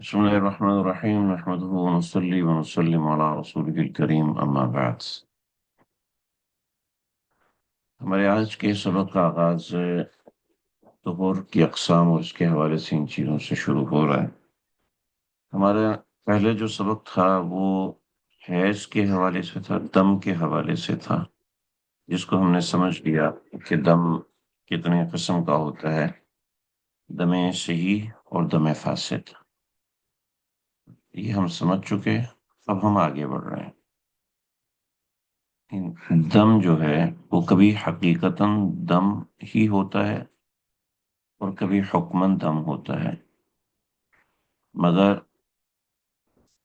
بسم الله الرحمن الرحيم نحمده ونصلي ونسلم على رسوله الكريم أما بعد. ہمارے آج کے سبق کا آغاز طہور کی اقسام اور اس کے حوالے سے ان چیزوں سے شروع ہو رہا ہے. ہمارا پہلے جو سبق تھا وہ حیض کے حوالے سے تھا، دم کے حوالے سے تھا، جس کو ہم نے سمجھ لیا کہ دم کتنے قسم کا ہوتا ہے: دم صحیح اور دم فاسد. یہ ہم سمجھ چکے. اب ہم آگے بڑھ رہے ہیں. دم جو ہے وہ کبھی حقیقتاً دم ہی ہوتا ہے اور کبھی حکماً دم ہوتا ہے، مگر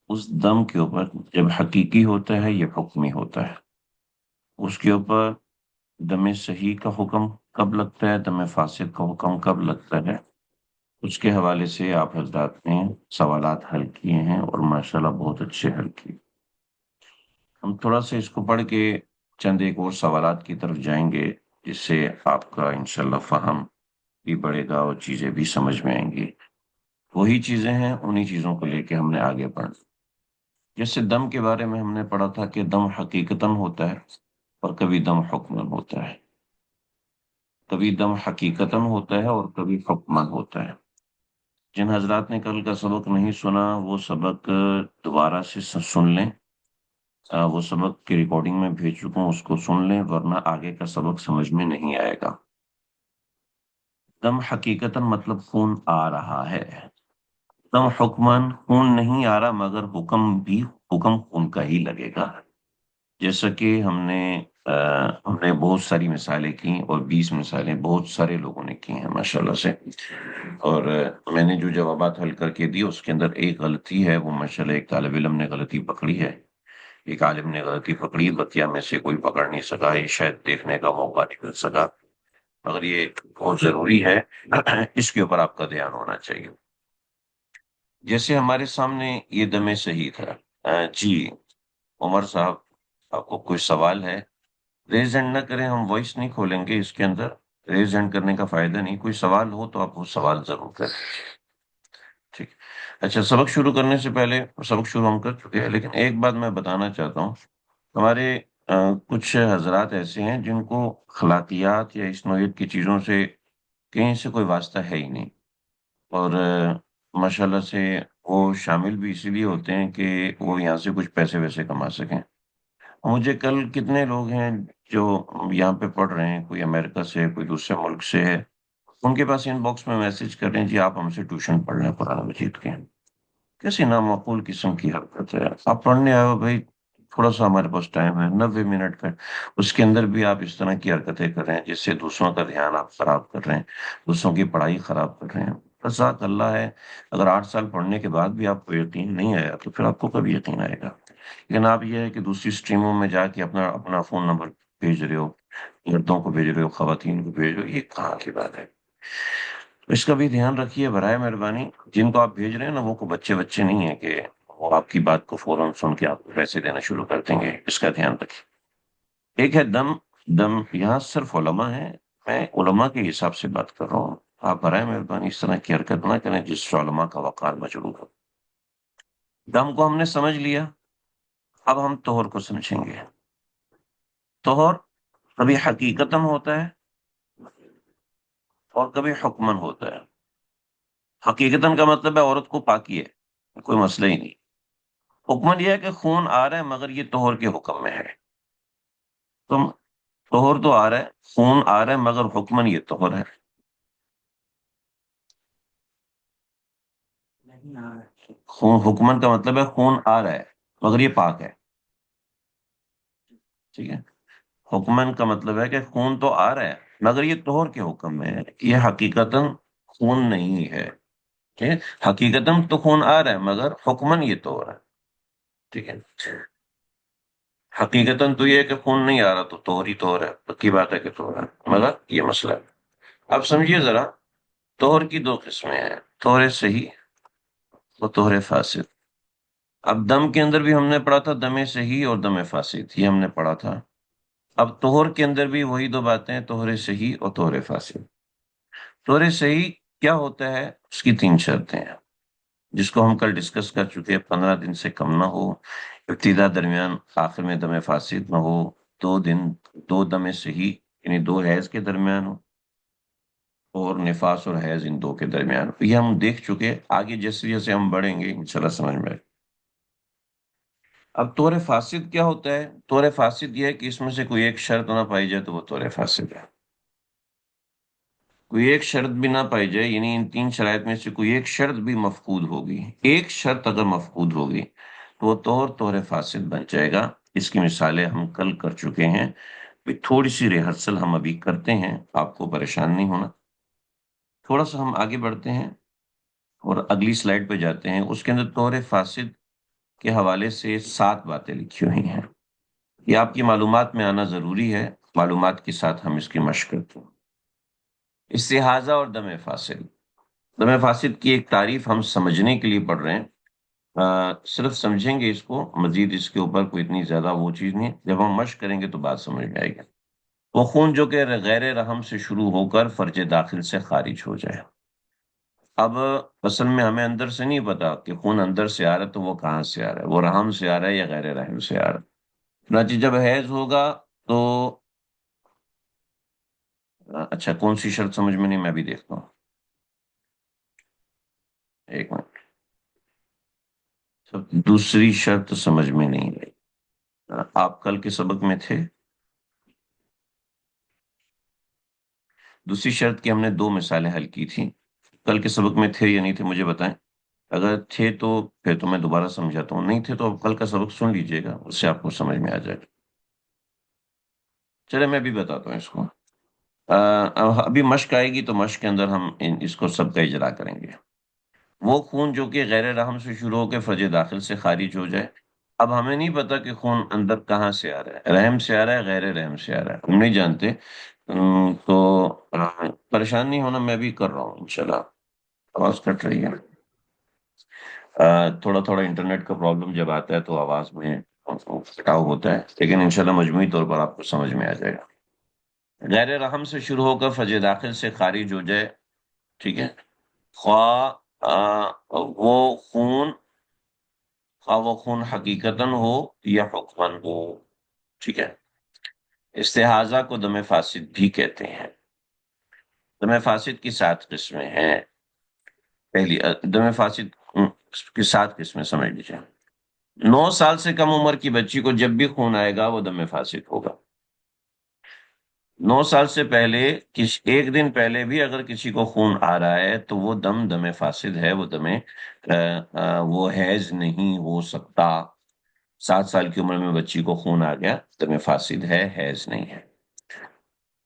اس دم کے اوپر جب حقیقی ہوتا ہے یہ حکمی ہوتا ہے. اس کے اوپر دم صحیح کا حکم کب لگتا ہے، دم فاسد کا حکم کب لگتا ہے، اس کے حوالے سے آپ حضرات نے سوالات حل کیے ہیں اور ماشاءاللہ بہت اچھے حل کیے. ہم تھوڑا سا اس کو پڑھ کے چند ایک اور سوالات کی طرف جائیں گے، جس سے آپ کا انشاءاللہ فہم بھی بڑھے گا اور چیزیں بھی سمجھ میں آئیں گی. وہی چیزیں ہیں، انہی چیزوں کو لے کے ہم نے آگے بڑھنا. جیسے دم کے بارے میں ہم نے پڑھا تھا کہ دم حقیقتاً ہوتا ہے اور کبھی دم حکماً ہوتا ہے. کبھی دم حقیقتاً ہوتا ہے اور کبھی حکماً ہوتا ہے. جن حضرات نے کل کا سبق نہیں سنا وہ سبق دوبارہ سے سن لیں. وہ سبق کی ریکارڈنگ میں بھیج چکا ہوں، اس کو سن لیں، ورنہ آگے کا سبق سمجھ میں نہیں آئے گا. دم حقیقتاً مطلب خون آ رہا ہے. دم حکماً خون نہیں آ رہا مگر حکم خون کا ہی لگے گا. جیسا کہ ہم نے بہت ساری مثالیں کی اور 20 مثالیں بہت سارے لوگوں نے کی ہیں ماشاءاللہ سے. اور میں نے جو جوابات حل کر کے دی اس کے اندر ایک غلطی ہے، وہ ماشاءاللہ ایک طالب علم نے غلطی پکڑی ہے. ایک عالم نے غلطی پکڑی، بقیہ میں سے کوئی پکڑ نہیں سکا. یہ شاید دیکھنے کا موقع نہیں مل سکا، مگر یہ بہت ضروری ہے. اس کے اوپر آپ کا دھیان ہونا چاہیے. جیسے ہمارے سامنے یہ دم صحیح تھا. جی عمر صاحب، آپ کو کوئی سوال ہے؟ ریز ہینڈ نہ کریں، ہم وائس نہیں کھولیں گے اس کے اندر. ریز ہینڈ کرنے کا فائدہ نہیں. کوئی سوال ہو تو آپ وہ سوال ضرور کریں. ٹھیک. اچھا، سبق شروع کرنے سے پہلے، سبق شروع ہم کر چکے ہیں لیکن ایک بات میں بتانا چاہتا ہوں. ہمارے کچھ حضرات ایسے ہیں جن کو اخلاقیات یا اس نوعیت کی چیزوں سے کہیں سے کوئی واسطہ ہے ہی نہیں. اور ماشاءاللہ سے وہ شامل بھی اسی لیے ہوتے ہیں کہ وہ یہاں سے کچھ پیسے ویسے کما سکیں. مجھے کل کتنے لوگ ہیں جو یہاں پہ پڑھ رہے ہیں، کوئی امریکہ سے، کوئی دوسرے ملک سے ہے، ان کے پاس ان باکس میں میسج کر رہے ہیں جی آپ ہم سے ٹیوشن پڑھ رہے ہیں قرآن مجید کے. کیسی نامعقول قسم کی حرکت ہے. آپ پڑھنے آئے ہو بھائی، تھوڑا سا ہمارے پاس ٹائم ہے 90 منٹ کا، اس کے اندر بھی آپ اس طرح کی حرکتیں کر رہے ہیں جس سے دوسروں کا دھیان آپ خراب کر رہے ہیں، دوسروں کی پڑھائی خراب کر رہے ہیں. رزاق اللہ ہے. اگر 8 سال پڑھنے کے بعد بھی آپ کو یقین نہیں آیا تو پھر آپ کو کبھی یقین آئے گا. لیکن آپ یہ ہے کہ دوسری اسٹریموں میں جا کے اپنا اپنا فون نمبر بھیج رہے ہو، مردوں کو بھیج رہے ہو، خواتین کو بھیج رہے ہو، یہ کہاں کی بات ہے؟ اس کا بھی دھیان رکھیے برائے مہربانی. جن کو آپ بھیج رہے ہیں نا وہ کو بچے بچے نہیں ہیں کہ وہ آپ کی بات کو فوراً سن کے آپ کو پیسے دینا شروع کر دیں گے. اس کا دھیان رکھیے. ایک ہے دم. دم یہاں صرف علماء ہیں، میں علماء کے حساب سے بات کر رہا ہوں. آپ برائے مہربانی اس طرح کی حرکت نہ کریں جس سے علماء کا وقار مجروح ہو. دم کو ہم نے سمجھ لیا. اب ہم طہور کو سمجھیں گے. طہور کبھی حقیقتاً ہوتا ہے اور کبھی حکمن ہوتا ہے. حقیقتاً کا مطلب ہے عورت کو پاکی ہے، کوئی مسئلہ ہی نہیں. حکمن یہ ہے کہ خون آ رہا ہے مگر یہ طہور کے حکم میں ہے. تم طہور تو آ رہا ہے، خون آ رہا ہے مگر حکمن یہ طہور ہے. خون حکمن کا مطلب ہے خون آ رہا ہے مگر یہ پاک ہے. ٹھیک ہے. حکمن کا مطلب ہے کہ خون تو آ رہا ہے مگر یہ طہور کے حکم میں ہے. یہ حقیقتاً خون نہیں ہے. ٹھیک ہے. حقیقتاً تو خون آ رہا ہے مگر حکمن یہ طہور ہے. ٹھیک ہے. حقیقتاً تو یہ ہے کہ خون نہیں آ رہا تو طہور ہی طہور ہے، پکی بات ہے کہ طہور ہے، مگر یہ مسئلہ ہے. اب سمجھیے ذرا. طہور کی دو قسمیں ہیں، طہور صحیح اور طہور فاسد. اب دم کے اندر بھی ہم نے پڑھا تھا دم صحیح اور دم فاسد، یہ ہم نے پڑھا تھا. اب طہور کے اندر بھی وہی دو باتیں، طہور صحیح اور طہور فاسد. طہور صحیح کیا ہوتا ہے؟ اس کی 3 شرطیں ہیں. جس کو ہم کل ڈسکس کر چکے ہیں، 15 دن سے کم نہ ہو، ابتدا درمیان آخر میں دم فاسد نہ ہو، 2 دن 2 دم صحیح یعنی 2 حیض کے درمیان ہو، اور نفاس اور حیض ان 2 کے درمیان ہو۔ یہ ہم دیکھ چکے، آگے جیسے جیسے ہم بڑھیں گے انشاءاللہ سمجھ میں آئے۔ اب طور فاسد کیا ہوتا ہے؟ طور فاسد یہ ہے کہ اس میں سے کوئی ایک شرط نہ پائی جائے تو وہ طور فاسد ہے۔ کوئی ایک شرط بھی نہ پائی جائے، یعنی ان 3 شرائط میں سے کوئی ایک شرط بھی مفقود ہوگی، ایک شرط اگر مفقود ہوگی تو وہ طور فاسد بن جائے گا۔ اس کی مثالیں ہم کل کر چکے ہیں، تھوڑی سی ریہرسل ہم ابھی کرتے ہیں، آپ کو پریشان نہیں ہونا۔ تھوڑا سا ہم آگے بڑھتے ہیں اور اگلی سلائیڈ پہ جاتے ہیں۔ اس کے اندر طور فاسد کے حوالے سے 7 باتیں لکھی ہوئی ہیں، یہ آپ کی معلومات میں آنا ضروری ہے، معلومات کے ساتھ ہم اس کی مشق کرتے ہیں۔ استحاضہ اور دم فاسد، دم فاسد کی ایک تعریف ہم سمجھنے کے لیے پڑھ رہے ہیں، صرف سمجھیں گے اس کو، مزید اس کے اوپر کوئی اتنی زیادہ وہ چیز نہیں، جب ہم مشق کریں گے تو بات سمجھ میں آئے گی۔ وہ خون جو کہ غیر رحم سے شروع ہو کر فرج داخل سے خارج ہو جائے۔ اب اصل میں ہمیں اندر سے نہیں پتا کہ خون اندر سے آ رہا ہے تو وہ کہاں سے آ رہا ہے، وہ رحم سے آ رہا ہے یا غیر رحم سے آ رہا ہے۔ چنانچہ جب حیض ہوگا تو اچھا کون سی شرط سمجھ میں نہیں، میں بھی دیکھتا ہوں، ایک منٹ۔ دوسری شرط سمجھ میں نہیں آئی، آپ کل کے سبق میں تھے؟ دوسری شرط کی ہم نے 2 مثالیں حل کی تھیں، کل کے سبق میں تھے یا نہیں تھے مجھے بتائیں، اگر تھے تو پھر تو میں دوبارہ سمجھاتا ہوں، نہیں تھے تو اب کل کا سبق سن لیجئے گا، اس سے آپ کو سمجھ میں آ جائے گا۔ چلے میں بھی بتاتا ہوں اس کو، ابھی مشق آئے گی تو مشق کے اندر ہم اس کو سب کا اجرا کریں گے۔ وہ خون جو کہ غیر رحم سے شروع ہو کے فرج داخل سے خارج ہو جائے، اب ہمیں نہیں پتا کہ خون اندر کہاں سے آ رہا ہے، رحم سے آ رہا ہے غیر رحم سے آ رہا ہے، ہم نہیں جانتے، تو پریشان نہیں ہونا، میں بھی کر رہا ہوں انشاءاللہ۔ آواز کٹ رہی ہے، تھوڑا تھوڑا انٹرنیٹ کا پرابلم جب آتا ہے تو آواز میں کٹاؤ ہوتا ہے، لیکن انشاءاللہ مجموعی طور پر آپ کو سمجھ میں آ جائے گا۔ غیر رحم سے شروع ہو کر فرج داخل سے خارج ہو جائے، ٹھیک ہے، خواہ وہ خون، خواہ وہ خون حقیقتاً ہو یا حکماً ہو، ٹھیک ہے۔ استحاضہ کو دم فاسد بھی کہتے ہیں۔ دم فاسد کی 7 قسمیں ہیں۔ پہلی دم فاسد کی 7 قسمیں سمجھ لیجیے۔ 9 سال سے کم عمر کی بچی کو جب بھی خون آئے گا وہ دم فاسد ہوگا۔ 9 سال سے پہلے ایک دن پہلے بھی اگر کسی کو خون آ رہا ہے تو وہ دم فاسد ہے، وہ وہ حیض نہیں ہو سکتا۔ 7 سال کی عمر میں بچی کو خون آ گیا، دم فاسد ہے، حیض نہیں ہے۔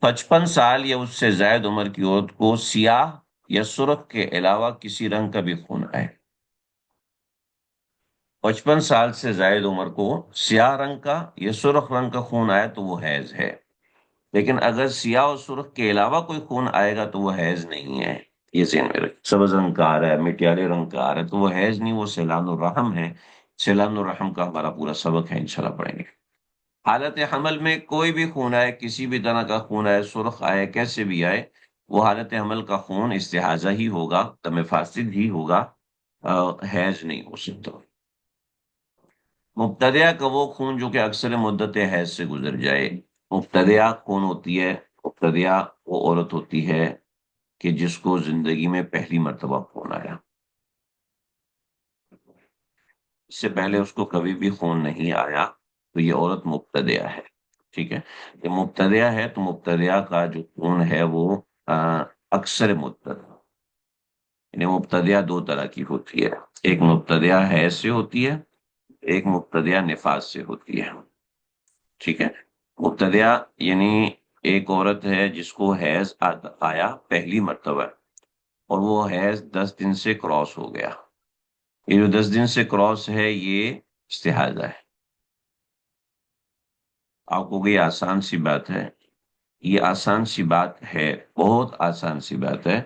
55 سال یا اس سے زائد عمر کی عورت کو سیاہ یا سرخ کے علاوہ کسی رنگ کا بھی خون آئے، 55 سال سے زائد عمر کو سیاہ رنگ کا یا سرخ رنگ کا خون آئے تو وہ حیض ہے، لیکن اگر سیاہ اور سرخ کے علاوہ کوئی خون آئے گا تو وہ حیض نہیں ہے۔ یہ ذہن میں رکھ، سبز رنگ کا آ رہا ہے، مٹیالے رنگ کا آ رہا ہے تو وہ حیض نہیں، وہ سیلان الرحم ہے۔ سیلان الرحم کا ہمارا پورا سبق ہے، انشاءاللہ پڑھیں گے۔ حالت حمل میں کوئی بھی خون آئے، کسی بھی طرح کا خون آئے، سرخ آئے، کیسے بھی آئے، وہ حالت حمل کا خون استحاضہ ہی ہوگا، دم فاسد ہی ہوگا، حیض نہیں ہو سکتا۔ مبتدیہ کا وہ خون جو کہ اکثر مدت حیض سے گزر جائے۔ مبتدیہ کون ہوتی ہے؟ مبتدیہ وہ عورت ہوتی ہے کہ جس کو زندگی میں پہلی مرتبہ خون آیا، اس سے پہلے اس کو کبھی بھی خون نہیں آیا، تو یہ عورت مبتدیہ ہے، ٹھیک ہے۔ یہ مبتدیہ ہے تو مبتدیہ کا جو خون ہے وہ اکثر مدت، یعنی مبتدیہ 2 طرح کی ہوتی ہے، ایک مبتدیہ حیض سے ہوتی ہے، ایک مبتدیہ نفاس سے ہوتی ہے، ٹھیک ہے۔ مبتدیہ یعنی ایک عورت ہے جس کو حیض آیا پہلی مرتبہ، اور وہ حیض 10 دن سے کراس ہو گیا، یہ جو 10 دن سے کراس ہے یہ استحاضہ ہے۔ آپ کو یہ آسان سی بات ہے، یہ آسان سی بات ہے، بہت آسان سی بات ہے،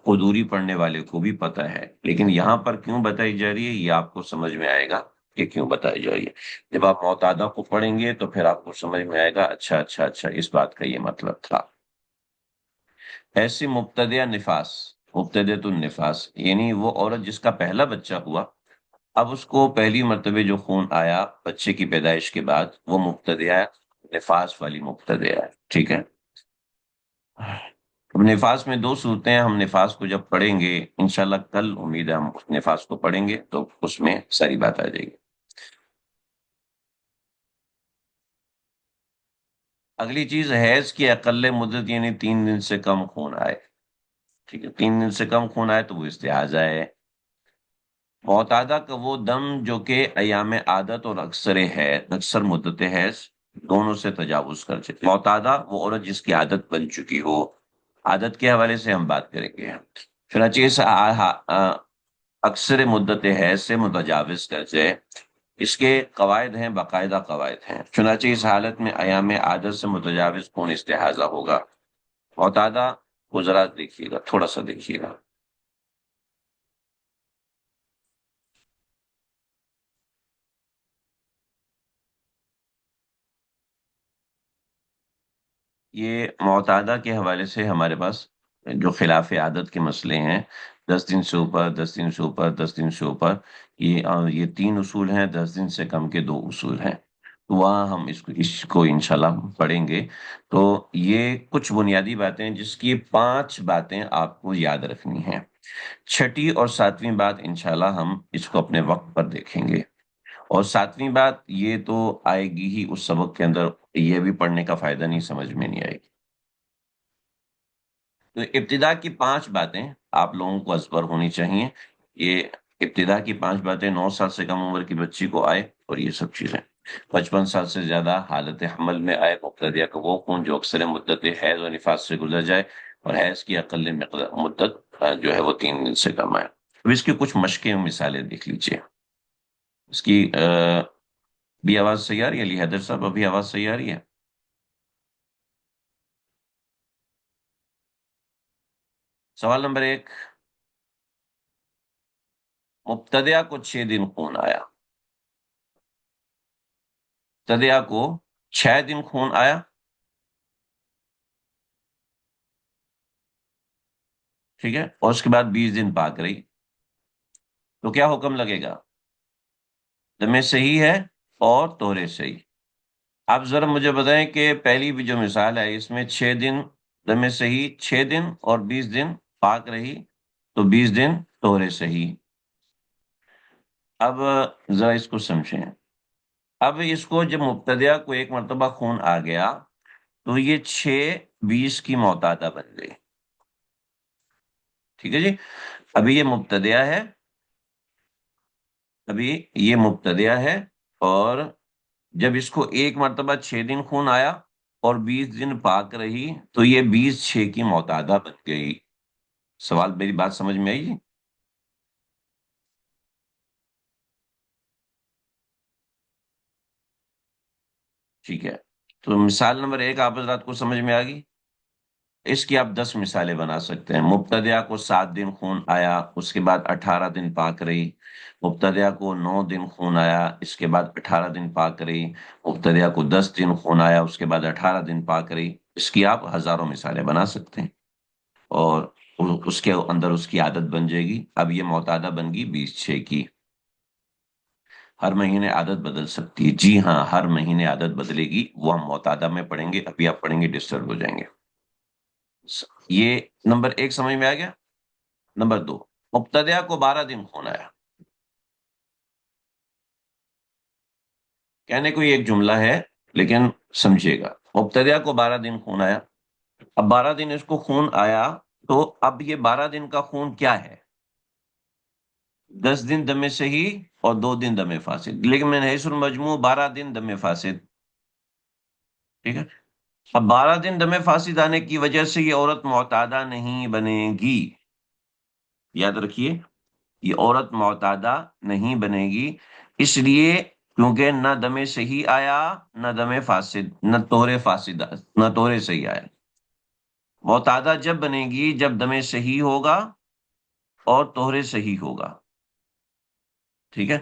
قدوری پڑھنے والے کو بھی پتا ہے، لیکن یہاں پر کیوں بتائی جا رہی ہے یہ آپ کو سمجھ میں آئے گا کہ کیوں بتائی جا رہی ہے۔ جب آپ معتادہ کو پڑھیں گے تو پھر آپ کو سمجھ میں آئے گا، اچھا اچھا اچھا اس بات کا یہ مطلب تھا۔ ایسی مبتدیہ نفاس، مبتدیۃ النفاس یعنی وہ عورت جس کا پہلا بچہ ہوا، اب اس کو پہلی مرتبہ جو خون آیا بچے کی پیدائش کے بعد، وہ مبتدیہ نفاس والی مبتدیہ ہے، ٹھیک ہے۔ اب نفاس میں دو صورتیں ہیں، ہم نفاس کو جب پڑھیں گے انشاءاللہ کل امید ہے ہم اس نفاس کو پڑھیں گے تو اس میں ساری بات آ جائے گی۔ اگلی چیز حیض کی اقل مدت یعنی 3 دن سے کم خون آئے، ٹھیک ہے، 3 دن سے کم خون آئے تو وہ استحاضہ ہے۔ معتادہ کا وہ دم جو کہ ایام عادت اور اکثر مدت حیض دونوں سے تجاوز کر چکے، معتادہ وہ عورت جس کی عادت بن چکی ہو، عادت کے حوالے سے ہم بات کریں گے۔ چنانچہ اکثر مدت حیض سے متجاوز کر جائے، اس کے قواعد ہیں، باقاعدہ قواعد ہیں، چنانچہ اس حالت میں ایام عادت سے متجاوز کون استحاضہ ہوگا؟ معتادہ کو ذرا دیکھیے گا، تھوڑا سا دیکھیے گا۔ یہ معتادہ کے حوالے سے ہمارے پاس جو خلاف عادت کے مسئلے ہیں، 10 دن سے اوپر، 10 دن سے اوپر، 10 دن سے اوپر، یہ 3 اصول ہیں، 10 دن سے کم کے 2 اصول ہیں، وہاں ہم اس کو انشاءاللہ پڑھیں گے۔ تو یہ کچھ بنیادی باتیں جس کی 5 باتیں آپ کو یاد رکھنی ہیں، چھٹی اور 7ویں بات انشاءاللہ ہم اس کو اپنے وقت پر دیکھیں گے، اور 7ویں بات یہ تو آئے گی ہی اس سبق کے اندر، یہ بھی پڑھنے کا فائدہ نہیں، سمجھ میں نہیں آئے گی۔ تو ابتدا کی 5 باتیں آپ لوگوں کو ازبر ہونی چاہیے۔ یہ ابتدا کی 5 باتیں 9 سال سے کم عمر کی بچی کو آئے، اور یہ سب چیزیں 55 سال سے زیادہ حالت حمل میں آئے مبتدیہ کا وہ خون جو اکثر مدت حیض و نفاس سے گزر جائے، اور حیض کی اقل مدت جو ہے وہ 3 دن سے کم آئے۔ اب اس کی کچھ مشقیں و مثالیں دیکھ لیجئے۔ اس کی بھی آواز صحیح آ رہی ہے علی حیدر صاحب؟ ابھی آواز صحیح آ رہی ہے؟ سوال نمبر 1، مبتدیہ کو 6 دن خون آیا، مبتدیہ کو 6 دن خون آیا، ٹھیک ہے، اور اس کے بعد 20 دن پاک رہی، تو کیا حکم لگے گا؟ دم صحیح ہے اور طہر صحیح۔ آپ ذرا مجھے بتائیں کہ پہلی بھی جو مثال ہے اس میں 6 دن دم صحیح، 6 دن اور 20 دن پاک رہی، تو 20 دن طہر صحیح۔ اب ذرا اس کو سمجھیں، اب اس کو جب مبتدیہ کو ایک مرتبہ خون آ گیا تو یہ 6 20 کی معتادہ بن گئی، ٹھیک ہے جی۔ ابھی یہ مبتدیہ ہے، ابھی یہ مبتدیہ ہے، اور جب اس کو ایک مرتبہ 6 دن خون آیا اور 20 دن پاک رہی تو یہ 20 6 کی معتادہ بن گئی۔ سوال، میری بات سمجھ میں آئی جی؟ ٹھیک ہے، تو مثال نمبر 1 آپ حضرات کو سمجھ میں آ گئی۔ اس کی آپ 10 مثالیں بنا سکتے ہیں۔ مبتدیہ کو 7 دن خون آیا، اس کے بعد 18 دن پاک رہی۔ مبتدیہ کو 9 دن خون آیا، اس کے بعد 18 دن پاک رہی۔ مبتدیہ کو 10 دن خون آیا، اس کے بعد 18 دن پاک رہی۔ اس کی آپ ہزاروں مثالیں بنا سکتے ہیں، اور اس کے اندر اس کی عادت بن جائے گی۔ اب یہ معتادہ بن گئی 20 6 کی۔ ہر مہینے عادت بدل سکتی ہے، جی ہاں، ہر مہینے عادت بدلے گی، وہ ہم معتادہ میں پڑھیں گے، ابھی آپ پڑھیں گے ڈسٹرب ہو جائیں گے۔ یہ نمبر 1 سمجھ میں آ گیا۔ نمبر 2، مبتدیہ کو 12 دن خون آیا۔ کہنے کو یہ ایک جملہ ہے لیکن سمجھیے گا، مبتدیہ کو 12 دن خون آیا، اب 12 دن اس کو خون آیا، تو اب یہ 12 دن کا خون کیا ہے؟ 10 دن دم صحیح اور 2 دن دم فاسد، لیکن میں نے حیث المجموع 12 دن دم فاسد، ٹھیک ہے۔ اب 12 دن دم فاسد آنے کی وجہ سے یہ عورت معتادہ نہیں بنے گی، یاد رکھیے، یہ عورت معتادہ نہیں بنے گی، اس لیے کیونکہ نہ دم صحیح آیا، نہ دم فاسد، نہ طہر فاسد، نہ طہر صحیح آیا۔ معتادہ جب بنے گی جب دم صحیح ہوگا اور طہر صحیح ہوگا، ٹھیک ہے۔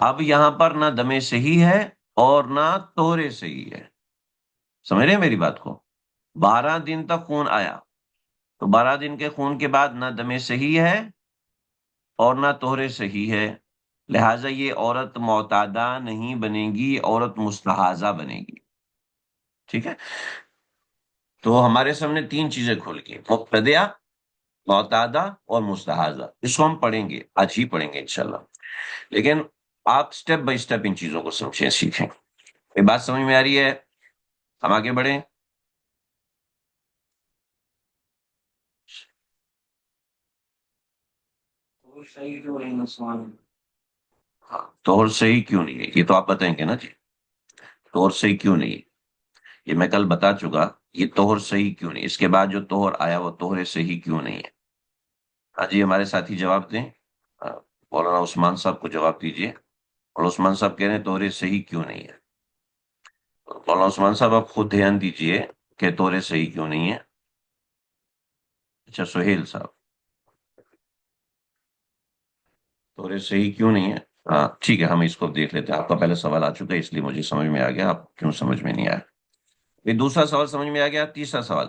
اب یہاں پر نہ دم صحیح ہے اور نہ طہر صحیح ہے، سمجھ رہے ہیں میری بات کو؟ 12 دن تک خون آیا، تو 12 دن کے خون کے بعد نہ دم صحیح ہے اور نہ طہر صحیح ہے، لہٰذا یہ عورت معتادہ نہیں بنے گی، عورت مستحاضہ بنے گی۔ ٹھیک ہے، تو ہمارے سامنے تین چیزیں کھل گئی، مبتدیہ، معتادہ اور مستحاضہ۔ اس کو ہم پڑھیں گے، آج ہی پڑھیں گے انشاءاللہ، لیکن آپ سٹیپ بائی سٹیپ ان چیزوں کو سمجھیں، سیکھیں۔ یہ بات سمجھ میں آ رہی ہے؟ ہم آگے بڑھیں۔ ہاں، طہر صحیح کیوں نہیں ہے یہ تو آپ بتائیں گے نا جی، طہر صحیح کیوں نہیں ہے؟ یہ میں کل بتا چکا، یہ طہر صحیح کیوں نہیں، اس کے بعد جو طہر آیا وہ طہر صحیح کیوں نہیں ہے؟ ہاں جی، ہمارے ساتھی جواب دیں۔ ہاں، مولانا عثمان صاحب کو جواب دیجیے، اور عثمان صاحب کہہ رہے ہیں طہر صحیح کیوں نہیں ہے؟ مولانا عثمان صاحب آپ خود دھیان دیجیے کہ طہر صحیح کیوں نہیں ہے۔ اچھا سہیل صاحب، طہر صحیح کیوں نہیں ہے؟ ہاں ٹھیک ہے، ہم اس کو دیکھ لیتے ہیں۔ آپ کا پہلا سوال آ چکا ہے، اس لیے مجھے سمجھ میں آ گیا آپ کیوں سمجھ میں نہیں آیا۔ یہ دوسرا سوال سمجھ میں آ گیا، تیسرا سوال۔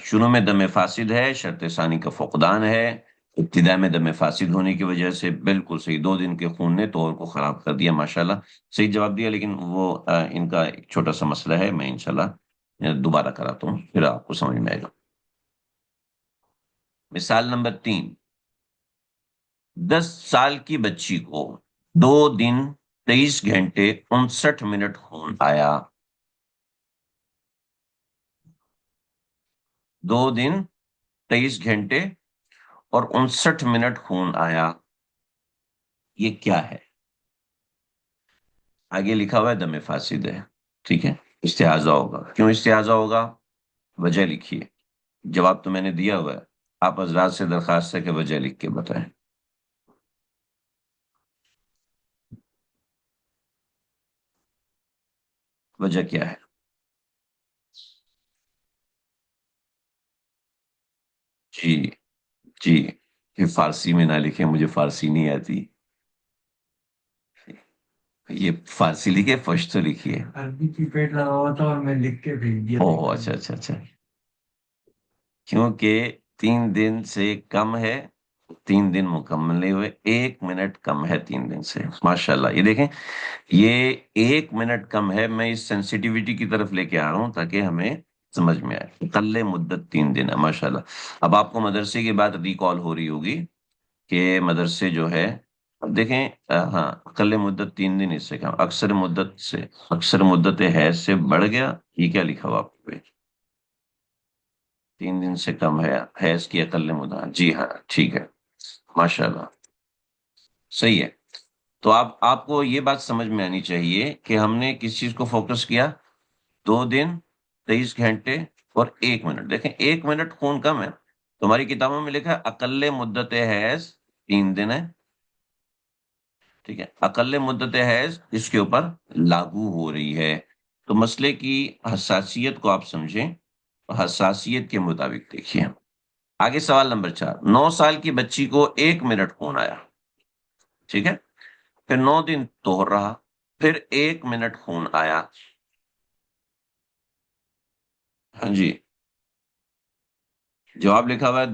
شروع میں دم فاسد ہے، شرط ثانی کا فقدان ہے، ابتدا میں دم فاسد ہونے کی وجہ سے بالکل صحیح، 2 دن کے خون نے طہور کو خراب کر دیا، ماشاءاللہ صحیح جواب دیا، لیکن وہ ان کا ایک چھوٹا سا مسئلہ ہے، میں انشاءاللہ دوبارہ کراتا ہوں، پھر آپ کو سمجھ میں آئے گا۔ مثال نمبر 3، 10 سال کی بچی کو 2 دن 23 گھنٹے 59 منٹ خون آیا۔ 2 دن 23 گھنٹے اور 59 منٹ خون آیا، یہ کیا ہے؟ آگے لکھا ہوا ہے دم فاسد ہے، ٹھیک ہے، استحاضہ ہوگا۔ کیوں استحاضہ ہوگا؟ وجہ لکھیے، جواب تو میں نے دیا ہوا ہے، آپ حضرات سے درخواست ہے کہ وجہ لکھ کے بتائیں۔ وجہ کیا ہے؟ جی جی، یہ فارسی میں نہ لکھیں، مجھے فارسی نہیں آتی، یہ فارسی لکھے، پشتو لکھیے۔ عربی کی پیٹ لگا ہوا تھا اور میں لکھ کے بھیج دیا۔ اوہ اچھا اچھا اچھا، کیونکہ 3 دن سے کم ہے، 3 دن مکمل نہیں ہوئے، 1 منٹ کم ہے 3 دن سے، ماشاءاللہ یہ دیکھیں، یہ 1 منٹ کم ہے، میں اس سینسیٹیوٹی کی طرف لے کے آ رہا ہوں تاکہ ہمیں سمجھ میں آئے، اقل مدت 3 دن ہے، ماشاءاللہ۔ اب آپ کو مدرسے کی بات ریکال ہو رہی ہوگی کہ مدرسے جو ہے، اب دیکھیں ہاں، اقل مدت 3 دن، اس سے کم، اکثر مدت حیض سے بڑھ گیا، یہ کیا لکھا ہوا آپ کو؟ 3 دن سے کم ہے حیض کی اقل مدت، جی ہاں ٹھیک ہے، ماشاء اللہ صحیح ہے۔ تو آپ کو یہ بات سمجھ میں آنی چاہیے کہ ہم نے کس چیز کو فوکس کیا، 2 دن 23 گھنٹے اور 1 منٹ، دیکھیں 1 منٹ خون کم ہے، تمہاری کتابوں میں لکھا ہے اقل مدت حیض 3 دن ہے، ٹھیک ہے، اقل مدت حیض اس کے اوپر لاگو ہو رہی ہے، تو مسئلے کی حساسیت کو آپ سمجھیں، حساسیت کے مطابق دیکھیے۔ آگے سوال نمبر 4، 9 سال کی بچی کو 1 منٹ خون آیا، ٹھیک ہے، پھر 9 دن طہر رہا، پھر 1 منٹ خون آیا، ہاں جی، جواب لکھا ہوا ہے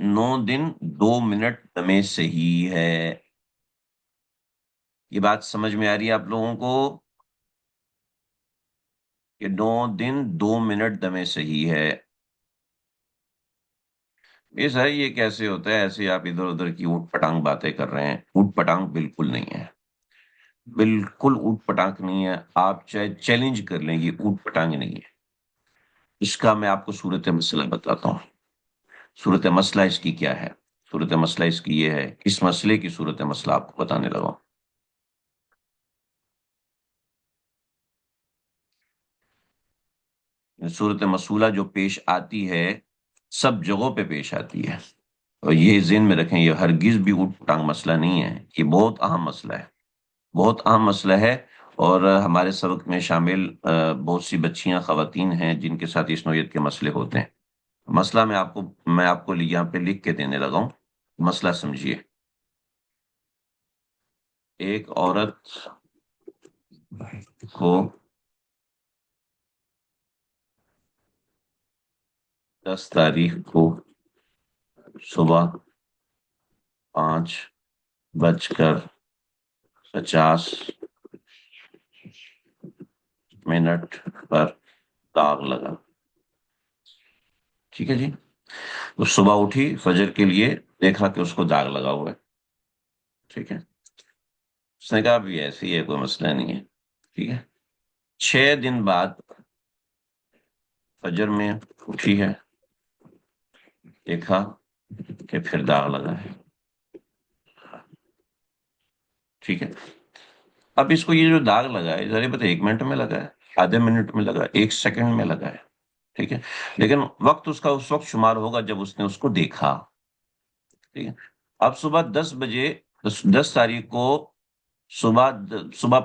9 دن 2 منٹ میں صحیح ہے۔ یہ بات سمجھ میں آ رہی ہے آپ لوگوں کو کہ 9 دن 2 منٹ دمے صحیح ہے؟ یہ سر یہ کیسے ہوتا ہے، ایسے آپ ادھر ادھر کی اوٹ پٹانگ باتیں کر رہے ہیں، اوٹ پٹانگ بالکل نہیں ہے، بالکل اوٹ پٹانگ نہیں ہے، آپ چاہے چیلنج کر لیں، یہ اوٹ پٹانگ نہیں ہے، اس کا میں آپ کو صورت مسئلہ بتاتا ہوں۔ صورت مسئلہ اس کی کیا ہے؟ صورت مسئلہ اس کی یہ ہے، اس مسئلے کی صورت مسئلہ آپ کو بتانے لگا ہوں۔ صورت مسئلہ جو پیش آتی ہے سب جگہوں پہ پیش آتی ہے، اور یہ ذہن میں رکھیں، یہ ہرگز بھی اوٹ پٹانگ مسئلہ نہیں ہے، یہ بہت اہم مسئلہ ہے، بہت اہم مسئلہ ہے، اور ہمارے سبق میں شامل بہت سی بچیاں، خواتین ہیں جن کے ساتھ اس نوعیت کے مسئلے ہوتے ہیں۔ مسئلہ میں آپ کو یہاں پہ لکھ کے دینے لگا ہوں، مسئلہ سمجھیے۔ ایک عورت کو 10 تاریخ کو صبح 5:50 پر داغ لگا. ٹھیک ہے جی. تو صبح اٹھی فجر کے لیے، دیکھا کہ اس کو داغ لگا ہوا ہے. ٹھیک ہے. اس نے کہا بھی ایسے ہی ہے، کوئی مسئلہ نہیں ہے. ٹھیک ہے. 6 دن بعد فجر میں اٹھی ہے، دیکھا کہ پھر داغ لگا ہے. ٹھیک ہے. اب اس کو یہ جو داغ لگا ہے، ذرا پتہ 1 منٹ میں لگا ہے، آدھے منٹ میں لگا، 1 سیکنڈ میں لگا ہے. ٹھیک ہے. لیکن وقت اس کا اس وقت شمار ہوگا جب اس نے اس کو دیکھا. ٹھیک ہے. اب صبح 10 بجے، 10 تاریخ کو صبح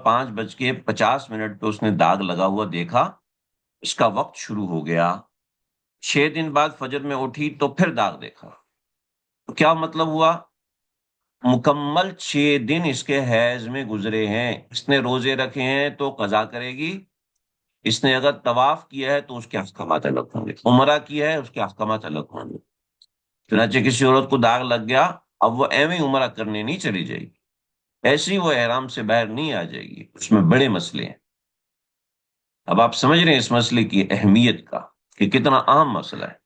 5:50 پہ اس نے داغ لگا ہوا دیکھا. اس کا وقت شروع ہو گیا. 6 دن بعد فجر میں اٹھی تو پھر داغ دیکھا. تو کیا مطلب ہوا؟ مکمل 6 دن اس کے حیض میں گزرے ہیں. اس نے روزے رکھے ہیں تو قضا کرے گی. اس نے اگر طواف کیا ہے تو اس کے احکامات الگ ہوں گے، عمرہ کیا ہے اس کے احکامات الگ ہوں گے. چنانچہ کسی عورت کو داغ لگ گیا، اب وہ ایویں عمرہ کرنے نہیں چلی جائے گی، ایسے ہی وہ احرام سے باہر نہیں آ جائے گی. اس میں بڑے مسئلے ہیں. اب آپ سمجھ رہے ہیں اس مسئلے کی اہمیت کا، کہ کتنا اہم مسئلہ ہے.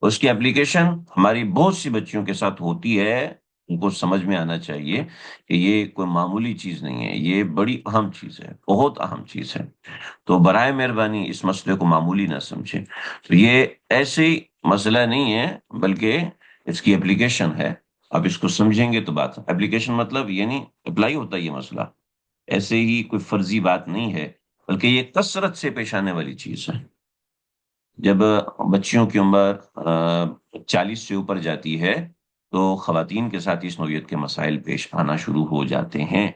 اس کی اپلیکیشن ہماری بہت سی بچیوں کے ساتھ ہوتی ہے. ان کو سمجھ میں آنا چاہیے کہ یہ کوئی معمولی چیز نہیں ہے، یہ بڑی اہم چیز ہے، بہت اہم چیز ہے. تو برائے مہربانی اس مسئلے کو معمولی نہ سمجھیں. تو یہ ایسے ہی مسئلہ نہیں ہے، بلکہ اس کی اپلیکیشن ہے. اب اس کو سمجھیں گے تو بات اپلیکیشن مطلب یہ نہیں اپلائی ہوتا یہ مسئلہ، ایسے ہی کوئی فرضی بات نہیں ہے، بلکہ یہ کثرت سے پیش آنے والی چیز ہے. جب بچیوں کی عمر 40 سے اوپر جاتی ہے تو خواتین کے ساتھ اس نوعیت کے مسائل پیش آنا شروع ہو جاتے ہیں،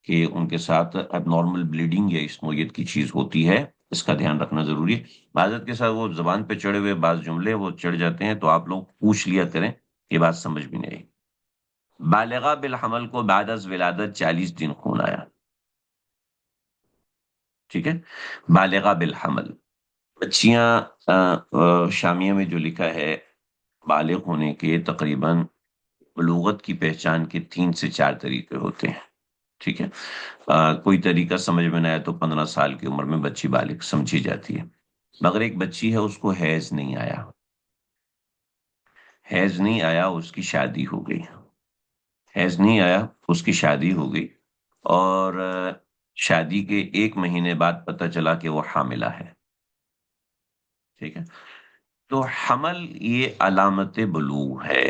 کہ ان کے ساتھ اب نارمل بلیڈنگ یا اس نوعیت کی چیز ہوتی ہے. اس کا دھیان رکھنا ضروری ہے. معذرت کے ساتھ وہ زبان پہ چڑھے ہوئے بعض جملے وہ چڑھ جاتے ہیں، تو آپ لوگ پوچھ لیا کریں، یہ بات سمجھ بھی نہیں آئی. بالغہ بالحمل کو بعد از ولادت 40 دن خون آیا. ٹھیک ہے. بالغہ بالحمل، بچیاں شامیہ میں جو لکھا ہے، بالغ ہونے کے تقریباً بلوغت کی پہچان کے 3 سے 4 طریقے ہوتے ہیں. ٹھیک ہے. کوئی طریقہ سمجھ میں نہ آئے تو 15 سال کی عمر میں بچی بالغ سمجھی جاتی ہے. مگر ایک بچی ہے، اس کو حیض نہیں آیا. حیض نہیں آیا، اس کی شادی ہو گئی. حیض نہیں آیا، اس کی شادی ہو گئی، اور شادی کے 1 مہینے بعد پتہ چلا کہ وہ حاملہ ہے. ٹھیک ہے. تو حمل یہ علامت بلوغ ہے،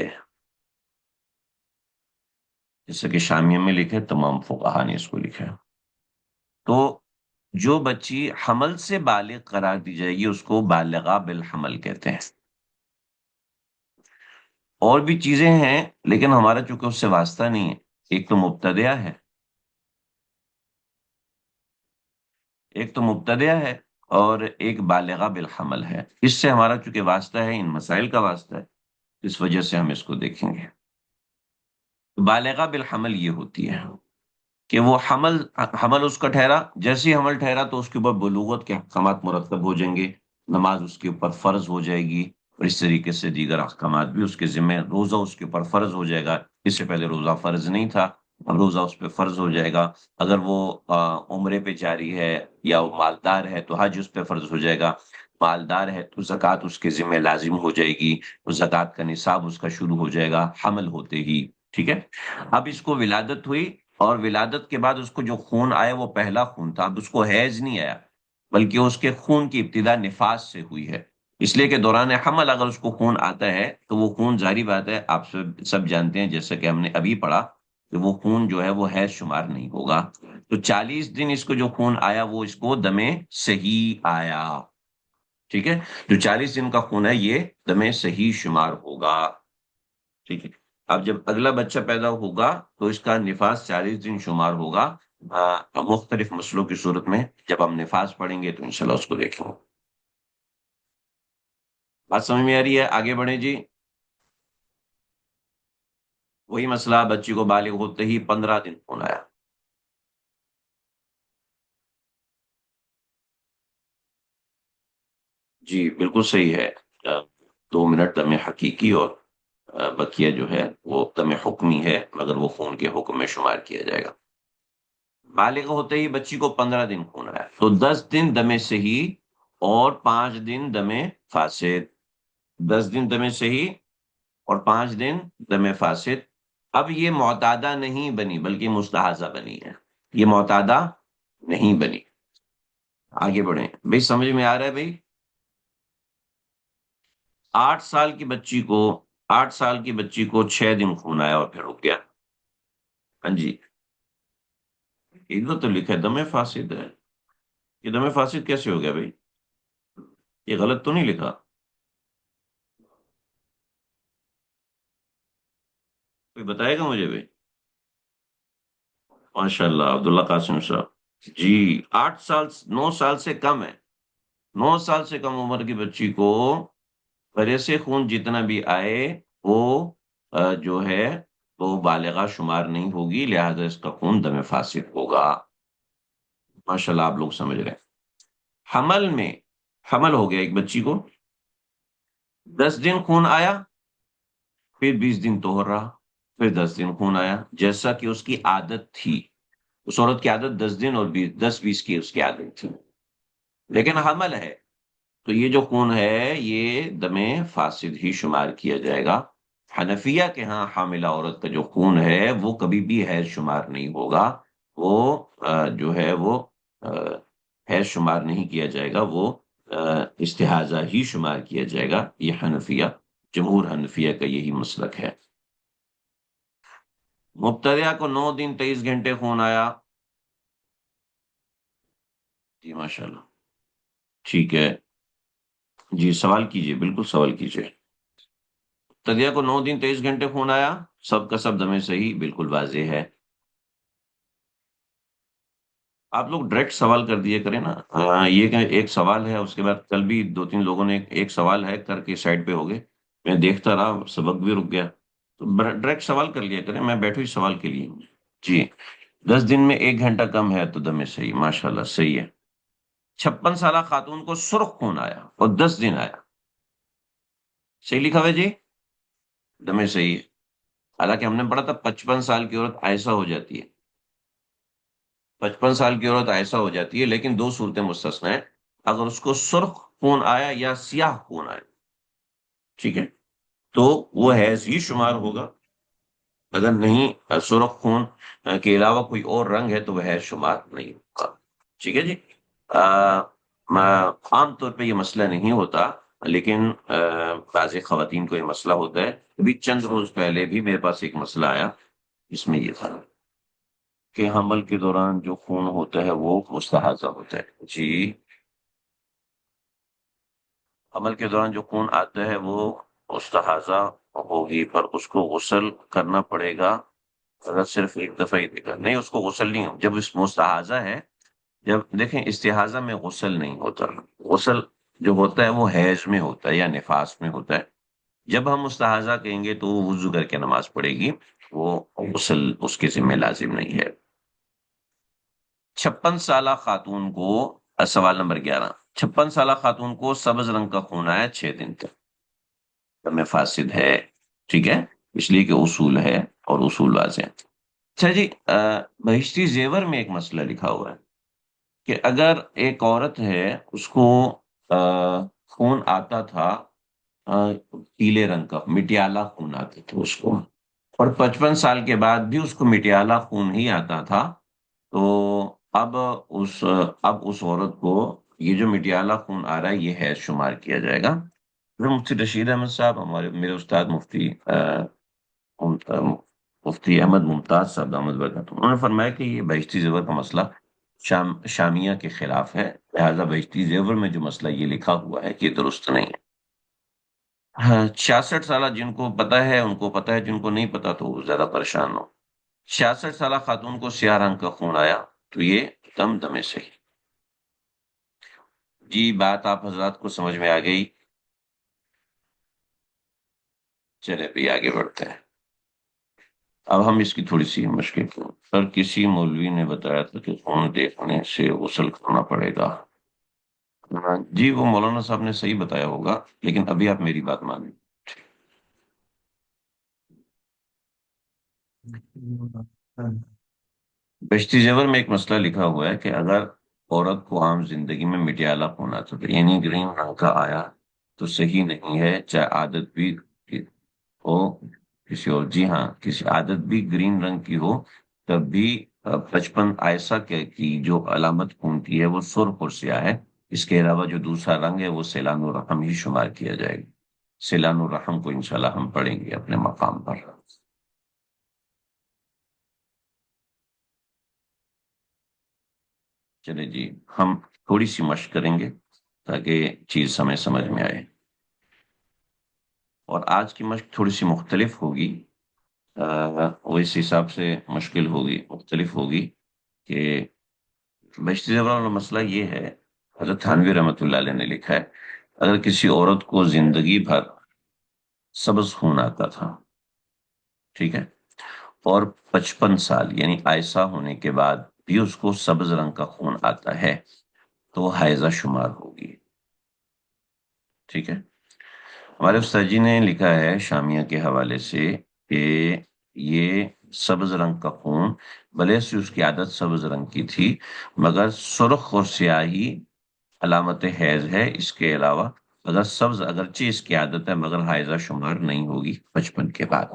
جیسے کہ شامیہ میں لکھے، تمام فقہا نے اس کو لکھا ہے. تو جو بچی حمل سے بالغ قرار دی جائے گی اس کو بالغہ بالحمل کہتے ہیں. اور بھی چیزیں ہیں لیکن ہمارا چونکہ اس سے واسطہ نہیں ہے. ایک تو مبتدیہ ہے اور ایک بالغہ بالحمل ہے. اس سے ہمارا چونکہ واسطہ ہے، ان مسائل کا واسطہ ہے، اس وجہ سے ہم اس کو دیکھیں گے. بالغہ بالحمل یہ ہوتی ہے کہ وہ حمل اس کا ٹھہرا، جیسے ہی حمل ٹھہرا تو اس کے اوپر بلوغت کے احکامات مرتب ہو جائیں گے. نماز اس کے اوپر فرض ہو جائے گی، اور اس طریقے سے دیگر احکامات بھی اس کے ذمہ. روزہ اس کے اوپر فرض ہو جائے گا. اس سے پہلے روزہ فرض نہیں تھا، اب روزہ اس پہ فرض ہو جائے گا. اگر وہ عمرے پہ جاری ہے یا وہ مالدار ہے تو حج اس پہ فرض ہو جائے گا. مالدار ہے تو زکوٰۃ اس کے ذمہ لازم ہو جائے گی. تو زکوٰۃ کا نصاب اس کا شروع ہو جائے گا حمل ہوتے ہی. ٹھیک ہے. اب اس کو ولادت ہوئی، اور ولادت کے بعد اس کو جو خون آیا وہ پہلا خون تھا. اب اس کو حیض نہیں آیا، بلکہ اس کے خون کی ابتدا نفاس سے ہوئی ہے. اس لیے کہ دوران حمل اگر اس کو خون آتا ہے تو وہ خون ظاہری بات ہے، آپ سب جانتے ہیں، جیسا کہ ہم نے ابھی پڑھا، کہ وہ خون جو ہے وہ حیض شمار نہیں ہوگا. تو 40 دن اس کو جو خون آیا وہ اس کو دم صحیح آیا. ٹھیک ہے. جو 40 دن کا خون ہے یہ دم صحیح شمار ہوگا. ٹھیک ہے. اب جب اگلا بچہ پیدا ہوگا تو اس کا نفاس 40 دن شمار ہوگا. مختلف مسئلوں کی صورت میں جب ہم نفاس پڑھیں گے تو انشاءاللہ اس کو دیکھیں گے. بات سمجھ میں آ رہی ہے؟ آگے بڑھیں جی. وہی مسئلہ، بچی کو بالغ ہوتے ہی 15 دن ہونا ہے. جی بالکل صحیح ہے. 2 منٹ دم حقیقی، اور بقیہ جو ہے وہ دم حکمی ہے، مگر وہ خون کے حکم میں شمار کیا جائے گا۔ بالغ ہوتے ہی بچی کو 15 دن خون آیا تو 10 دن دم صحیح اور 5 دن دم فاسد۔ 10 دن دم صحیح اور 5 دن دم فاسد۔ اب یہ معتادہ نہیں بنی بلکہ مستحاضہ بنی ہے، یہ معتادہ نہیں بنی۔ آگے بڑھیں بھائی، سمجھ میں آ رہا ہے بھائی؟ 8 سال کی بچی کو 6 دن خون آیا اور پھر رک گیا۔ ہاں جی، ادھر تو لکھا ہے دم فاسد ہے، یہ دم فاسد کیسے ہو گیا بھائی؟ یہ غلط تو نہیں لکھا؟ کوئی بتائے گا مجھے بھائی؟ ماشاء اللہ عبداللہ قاسم صاحب جی، 8 سال 9 سال سے کم ہے، 9 سال سے کم عمر کی بچی کو بھرے سے خون جتنا بھی آئے وہ جو ہے وہ بالغہ شمار نہیں ہوگی، لہذا اس کا خون دم فاسد ہوگا۔ ماشاء اللہ آپ لوگ سمجھ رہے ہیں۔ حمل میں، حمل ہو گیا ایک بچی کو، 10 دن خون آیا، پھر 20 دن طہر رہا، پھر 10 دن خون آیا، جیسا کہ اس کی عادت تھی۔ اس عورت کی عادت 10 دن اور 10 20 کی اس کی عادت تھی، لیکن حمل ہے تو یہ جو خون ہے یہ دم فاسد ہی شمار کیا جائے گا۔ حنفیہ کے ہاں حاملہ عورت کا جو خون ہے وہ کبھی بھی حیض شمار نہیں ہوگا، وہ جو ہے وہ آ، حیض شمار نہیں کیا جائے گا، وہ استحاضہ ہی شمار کیا جائے گا۔ یہ حنفیہ، جمہور حنفیہ کا یہی مسلک ہے۔ مبتدیہ کو 9 دن 23 گھنٹے خون آیا، جی ماشاء اللہ، ٹھیک ہے جی، سوال کیجئے، بالکل سوال کیجئے۔ مبتدیہ کو 9 دن 23 گھنٹے خون آیا، سب کا سب دمیں صحیح، بالکل واضح ہے۔ آپ لوگ ڈائریکٹ سوال کر دیے کریں نا، یہ کہ ایک سوال ہے، اس کے بعد کل بھی 2 3 لوگوں نے ایک سوال ہے کر کے سائڈ پہ ہو گئے، میں دیکھتا رہا سبق بھی رک گیا، تو ڈائریکٹ سوال کر لیا کریں، میں بیٹھو ہی سوال کے لیے جی۔ 10 دن میں 1 گھنٹہ کم ہے تو دم صحیح، ماشاء اللہ صحیح ہے۔ 56 سالہ خاتون کو سرخ خون آیا اور 10 دن آیا، صحیح لکھا ہوا ہے جی، دم صحیح ہے۔ حالانکہ ہم نے پڑھا تھا 55 سال کی عورت ایسا ہو جاتی ہے، 55 سال کی عورت ایسا ہو جاتی ہے، لیکن 2 صورتیں مستثنا ہیں، اگر اس کو سرخ خون آیا یا سیاہ خون آیا، ٹھیک ہے، تو وہ حیض ہی شمار ہوگا، اگر نہیں سرخ خون کے علاوہ کوئی اور رنگ ہے تو وہ حیض شمار نہیں ہوگا، ٹھیک ہے جی۔ عام طور پہ یہ مسئلہ نہیں ہوتا، لیکن بعض خواتین کو یہ مسئلہ ہوتا ہے۔ ابھی چند روز پہلے بھی میرے پاس ایک مسئلہ آیا، اس میں یہ تھا کہ حمل کے دوران جو خون ہوتا ہے وہ مستحاضہ ہوتا ہے جی، حمل کے دوران جو خون آتا ہے وہ مستحاضہ ہوگی، پر اس کو غسل کرنا پڑے گا، اگر صرف ایک دفعہ ہی دیکھا نہیں، اس کو غسل نہیں ہو، جب اس مستحاضہ ہے، جب دیکھیں استحاضہ میں غسل نہیں ہوتا، غسل جو ہوتا ہے وہ حیض میں ہوتا ہے یا نفاس میں ہوتا ہے، جب ہم مستحاضہ کہیں گے تو وہ وضو کر کے نماز پڑھے گی، وہ غسل اس کے ذمہ لازم نہیں ہے۔ 56 سالہ خاتون کو سوال نمبر 11، 56 سالہ خاتون کو سبز رنگ کا خون آیا 6 دن تک، دم فاسد ہے، ٹھیک ہے، اس لیے کہ اصول ہے اور اصول واضح ہیں۔ اچھا جی، بہشتی زیور میں ایک مسئلہ لکھا ہوا ہے کہ اگر ایک عورت ہے، اس کو خون آتا تھا پیلے رنگ کا، مٹیالہ خون آتا تھا اس کو، اور 55 سال کے بعد بھی اس کو مٹیالہ خون ہی آتا تھا، تو اب اس اب اس عورت کو یہ جو مٹیالہ خون آ رہا ہے یہ حیض شمار کیا جائے گا۔ مفتی رشید احمد صاحب، ہمارے میرے استاد مفتی احمد ممتاز صاحب دامت برکاتہ، انہوں نے فرمایا کہ یہ بہشتی زیور کا مسئلہ شامیہ کے خلاف ہے، لہذا بہشتی زیور میں جو مسئلہ یہ لکھا ہوا ہے کہ یہ درست نہیں ہے۔ ہاں، 66 سالہ جن کو پتا ہے ان کو پتا ہے، جن کو نہیں پتا تو وہ زیادہ پریشان ہو۔ 66 سالہ خاتون کو سیاہ رنگ کا خون آیا تو یہ دم سے ہی، جی بات آپ حضرات کو سمجھ میں آ گئی، چلے بھی آگے بڑھتے ہیں۔ اب ہم اس کی تھوڑی سی مشکل سر، کسی مولوی نے بتایا تھا کہ خون دیکھنے سے غسل کرنا پڑے گا، ہاں جی، وہ مولانا صاحب نے صحیح بتایا ہوگا، لیکن ابھی آپ میری بات مانیں۔ بشتی زیور میں ایک مسئلہ لکھا ہوا ہے کہ اگر عورت کو عام زندگی میں مٹیالہ ہونا تھا، یعنی گرین رنگ کا آیا تو صحیح نہیں ہے، چاہے عادت بھی ہو کسی اور، جی ہاں، کسی عادت بھی گرین رنگ کی ہو، تب بھی 55 کی جو علامت خونتی ہے وہ سرخ اور سیاہ ہے۔ اس کے علاوہ جو دوسرا رنگ ہے وہ سیلان الرحم ہی شمار کیا جائے گا۔ سیلان الرحم کو انشاءاللہ ہم پڑھیں گے اپنے مقام پر۔ چلے جی، ہم تھوڑی سی مشق کریں گے تاکہ چیز ہمیں سمجھ میں آئے، اور آج کی مشق تھوڑی سی مختلف ہوگی۔ وہ اس حساب سے مشکل ہوگی، مختلف ہوگی کہ بشتی زیور والا مسئلہ یہ ہے، حضرت تھانوی رحمۃ اللہ علیہ نے لکھا ہے، اگر کسی عورت کو زندگی بھر سبز خون آتا تھا، ٹھیک ہے، اور 55 سال یعنی عائسہ ہونے کے بعد بھی اس کو سبز رنگ کا خون آتا ہے، تو وہ حائضہ شمار ہوگی، ٹھیک ہے۔ ہمارے استاد جی نے لکھا ہے شامیہ کے حوالے سے کہ یہ سبز رنگ کا خون، بھلے سے اس کی عادت سبز رنگ کی تھی، مگر سرخ اور سیاہی علامت حیض ہے، اس کے علاوہ اگر سبز اگرچہ اس کی عادت ہے مگر حائضہ شمار نہیں ہوگی 55 کے بعد،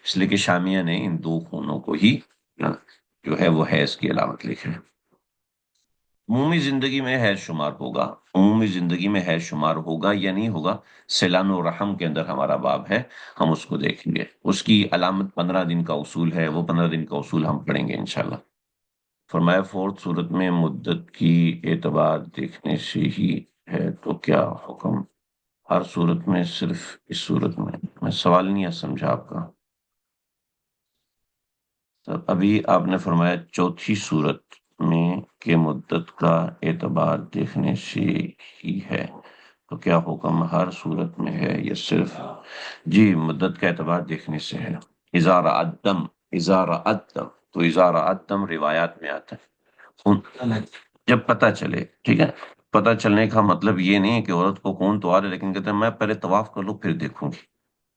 اس لیے کہ شامیہ نے ان دو خونوں کو ہی جو ہے وہ حیض کی علامت لکھا ہے۔ عمومی زندگی میں حیض شمار ہوگا، عمومی زندگی میں حیض شمار ہوگا یا نہیں ہوگا، سیلان و رحم کے اندر ہمارا باب ہے، ہم اس کو دیکھیں گے، اس کی علامت 15 دن کا اصول ہے، وہ 15 دن کا اصول ہم پڑھیں گے انشاءاللہ۔ فرمایا فورتھ صورت میں مدت کی اعتبار دیکھنے سے ہی ہے تو کیا حکم؟ ہر صورت میں صرف اس صورت میں سوال نہیں ہے سمجھا آپ کا؟ تو ابھی آپ نے فرمایا چوتھی صورت میں کہ مدت کا اعتبار دیکھنے سے ہی ہے تو کیا حکم ہر صورت میں ہے یا صرف؟ جی، مدت کا اعتبار دیکھنے سے ہے۔ اذا رأى الدم، اذا رأى الدم، تو اذا رأى الدم روایات میں آتا ہے جب پتہ چلے، ٹھیک ہے۔ پتہ چلنے کا مطلب یہ نہیں ہے کہ عورت کو خون تو آ رہا ہے لیکن کہتے ہیں میں پہلے طواف کر لوں پھر دیکھوں گی،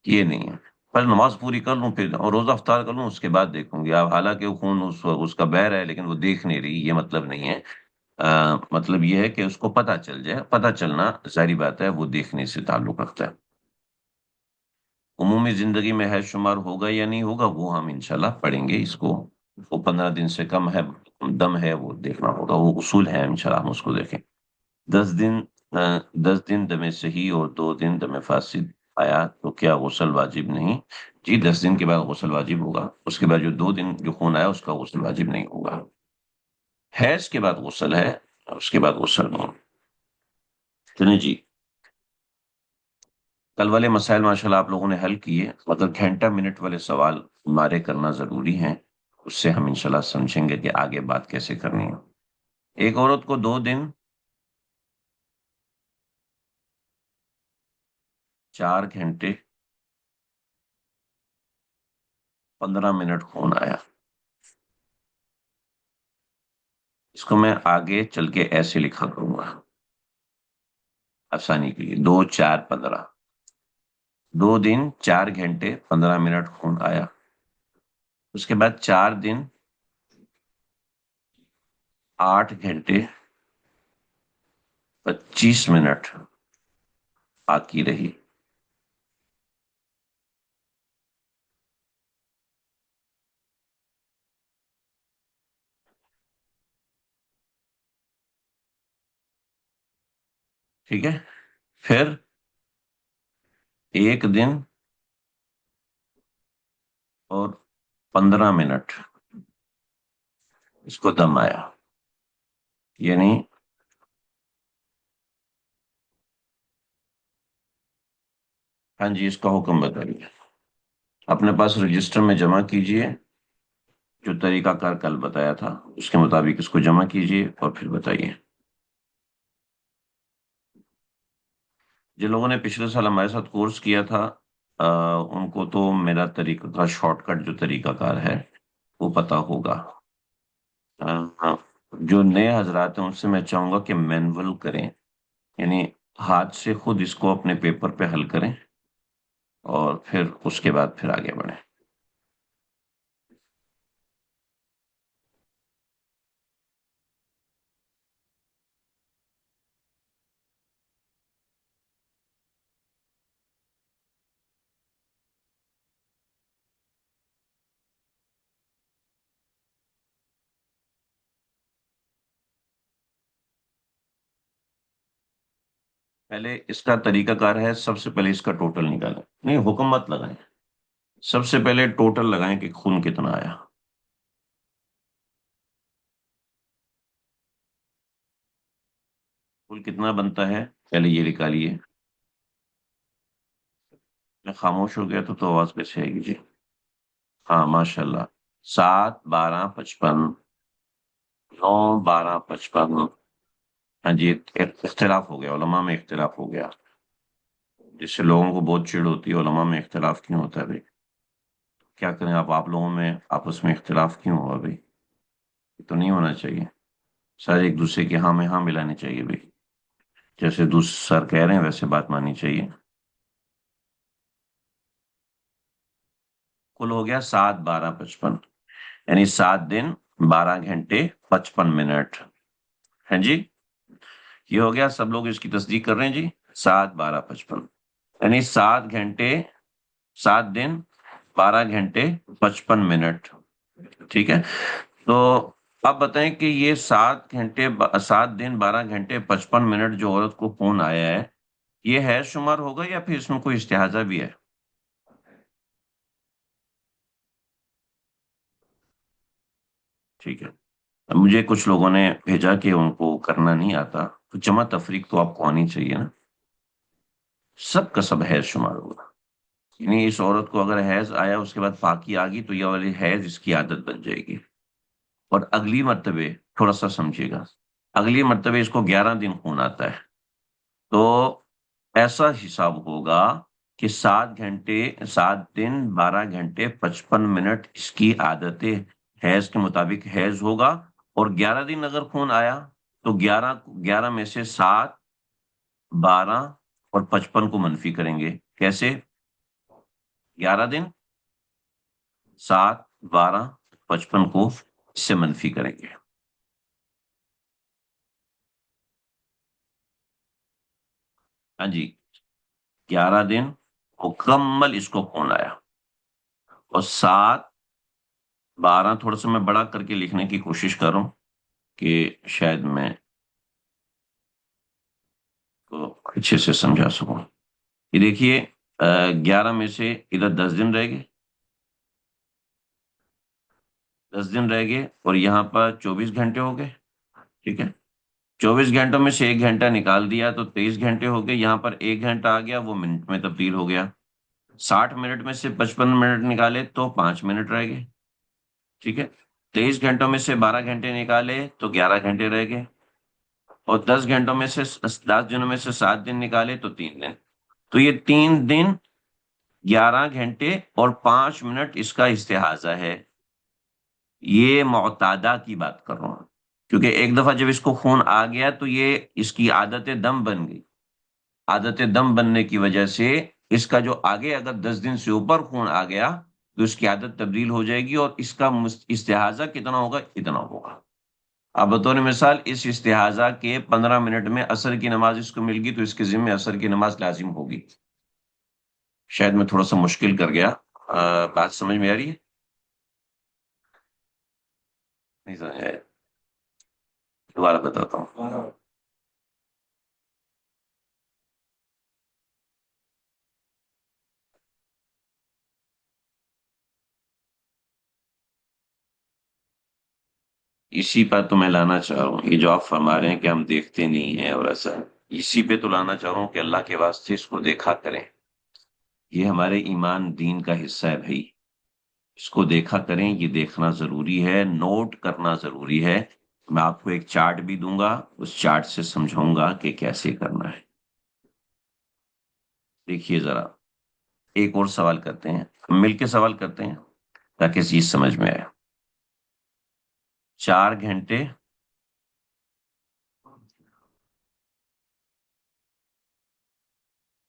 یہ نہیں ہے۔ پہلے نماز پوری کر لوں پھر، اور روزہ افطار کر لوں اس کے بعد دیکھوں گی، اب حالانکہ وہ خون اس کا بہہ رہا ہے لیکن وہ دیکھ نہیں رہی، یہ مطلب نہیں ہے۔ مطلب یہ ہے کہ اس کو پتہ چل جائے، پتہ چلنا ظاہری بات ہے وہ دیکھنے سے تعلق رکھتا ہے۔ عمومی زندگی میں ہے شمار ہوگا یا نہیں ہوگا وہ ہم انشاءاللہ پڑھیں گے، اس کو وہ 15 دن سے کم ہے دم ہے وہ دیکھنا ہوگا، وہ اصول ہے انشاءاللہ ہم اس کو دیکھیں۔ 10 دن 10 دن دم صحیح اور 2 دن دم فاسد آیا تو کیا غسل واجب نہیں؟ جی، 10 دن کے بعد غسل واجب ہوگا، اس کے بعد جو 2 دن جو خون آیا اس کا غسل واجب نہیں ہوگا، حیض کے بعد غسل ہے، اس کے بعد غسل نہیں۔ چلیں جی، کل والے مسائل ماشاءاللہ آپ لوگوں نے حل کیے، مگر گھنٹہ منٹ والے سوال ہمارے کرنا ضروری ہیں، اس سے ہم انشاءاللہ سمجھیں گے کہ آگے بات کیسے کرنی ہے۔ ایک عورت کو 2 دن 4 گھنٹے 15 منٹ خون آیا، اس کو میں آگے چل کے ایسے لکھا کروں گا آسانی کے لیے، 2 4 15، 2 دن 4 گھنٹے 15 منٹ خون آیا، اس کے بعد 4 دن 8 گھنٹے 25 منٹ باقی رہی، ٹھیک ہے۔ پھر 1 دن اور 15 منٹ اس کو دم آیا، یعنی ہاں جی، اس کا حکم بتائیے، اپنے پاس رجسٹر میں جمع کیجئے، جو طریقہ کار کل بتایا تھا اس کے مطابق اس کو جمع کیجئے اور پھر بتائیے۔ جن لوگوں نے پچھلے سال ہمارے ساتھ کورس کیا تھا ان کو تو میرا طریقہ کا شارٹ کٹ جو طریقہ کار ہے وہ پتا ہوگا۔ جو نئے حضرات ہیں ان سے میں چاہوں گا کہ مینول کریں، یعنی ہاتھ سے خود اس کو اپنے پیپر پہ حل کریں اور پھر اس کے بعد پھر آگے بڑھیں۔ پہلے اس کا طریقہ کار ہے، سب سے پہلے اس کا ٹوٹل نکالیں، نہیں حکم مت لگائیں، سب سے پہلے ٹوٹل لگائیں کہ خون کتنا آیا۔ کل کتنا بنتا ہے پہلے یہ نکالیے۔ میں خاموش ہو گیا تو آواز کیسے آئے گی جی؟ ہاں ماشاء اللہ، 7 12 55، 9 12 55۔ ہاں جی، اختلاف ہو گیا، علماء میں اختلاف ہو گیا، جس سے لوگوں کو بہت چڑ ہوتی ہے، علماء میں اختلاف کیوں ہوتا ہے بھائی؟ کیا کریں، آپ لوگوں میں آپس میں اختلاف کیوں ہوا بھائی؟ یہ تو نہیں ہونا چاہیے، سارے ایک دوسرے کے ہاں میں ہاں ملانے چاہیے بھائی، جیسے دوسرے سر کہہ رہے ہیں ویسے بات ماننی چاہیے۔ کل ہو گیا 7 12 55، یعنی 7 دن 12 گھنٹے 55 منٹ۔ ہیں جی؟ یہ ہو گیا، سب لوگ اس کی تصدیق کر رہے ہیں جی؟ 7 12 55، یعنی 7 گھنٹے، 7 دن 12 گھنٹے 55 منٹ، ٹھیک ہے؟ تو اب بتائیں کہ یہ 7 دن 12 گھنٹے 55 منٹ جو عورت کو خون آیا ہے، یہ حیض شمار ہوگا یا پھر اس میں کوئی استحاضہ بھی ہے؟ ٹھیک ہے، اب مجھے کچھ لوگوں نے بھیجا کہ ان کو کرنا نہیں آتا، تو جمع تفریق تو آپ کو آنی چاہیے نا، سب کا سب حیض شمار ہوگا، یعنی اس عورت کو اگر حیض آیا اس کے بعد پاکی آ گئی تو یہ والی حیض اس کی عادت بن جائے گی، اور اگلی مرتبہ، تھوڑا سا سمجھیے گا، اگلی مرتبہ اس کو 11 دن خون آتا ہے، تو ایسا حساب ہوگا کہ 7 دن 12 گھنٹے 55 منٹ اس کی عادت حیض کے مطابق حیض ہوگا، اور 11 دن اگر خون آیا تو 11 میں سے 7 12 اور 55 کو منفی کریں گے، کیسے؟ 11 دن 7 12 55 کو اس سے منفی کریں گے۔ ہاں جی، 11 دن مکمل اس کو خون آیا، اور 7 12، تھوڑا سا میں بڑا کر کے لکھنے کی کوشش کر رہا ہوں کہ شاید میں کو اچھے سے سمجھا سکوں۔ یہ دیکھیے، 11 میں سے ادھر 10 دن رہ گئے، 10 دن رہ گئے، اور یہاں پر 24 گھنٹے ہو گئے، ٹھیک ہے؟ 24 گھنٹوں میں سے 1 گھنٹہ نکال دیا تو 23 گھنٹے ہو گئے، یہاں پر 1 گھنٹہ آ گیا، وہ منٹ میں تبدیل ہو گیا، 60 منٹ میں سے 55 منٹ نکالے تو 5 منٹ رہ گئے، ٹھیک ہے؟ 23 گھنٹوں میں سے 12 گھنٹے نکالے تو 11 گھنٹے رہ گئے، اور 10 دنوں میں سے 7 دن نکالے تو 3 دن، تو یہ 3 دن 11 گھنٹے اور 5 منٹ اس کا استحاضہ ہے، یہ معتادہ کی بات کر رہا ہوں، کیونکہ ایک دفعہ جب اس کو خون آ گیا تو یہ اس کی عادت دم بن گئی، عادت دم بننے کی وجہ سے اس کا جو آگے اگر 10 دن سے اوپر خون آ گیا تو اس کی عادت تبدیل ہو جائے گی، اور اس کا استحاضہ کتنا ہوگا؟ اتنا ہوگا۔ اب بطور مثال، اس استحاضہ کے 15 منٹ میں عصر کی نماز اس کو مل گئی تو اس کے ذمہ عصر کی نماز لازم ہوگی۔ شاید میں تھوڑا سا مشکل کر گیا، بات سمجھ میں آ رہی ہے؟ نہیں سمجھ آیا؟ دوبارہ بتاتا ہوں۔ اسی پر تو میں لانا چاہ رہا ہوں، یہ جو آپ فرما رہے ہیں کہ ہم دیکھتے نہیں ہیں اور ایسا، اسی پہ تو لانا چاہ رہا ہوں کہ اللہ کے واسطے اس کو دیکھا کریں، یہ ہمارے ایمان دین کا حصہ ہے بھائی، اس کو دیکھا کریں، یہ دیکھنا ضروری ہے، نوٹ کرنا ضروری ہے۔ میں آپ کو ایک چارٹ بھی دوں گا، اس چارٹ سے سمجھاؤں گا کہ کیسے کرنا ہے۔ دیکھیے ذرا، ایک اور سوال کرتے ہیں، ہم مل کے سوال کرتے ہیں تاکہ چیز سمجھ میں آئے۔ 4 گھنٹے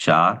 4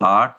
8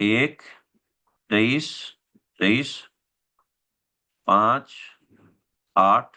1, 23, 23, 5, 8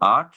8,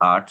8।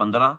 15।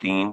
3।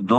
2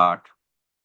8।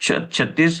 36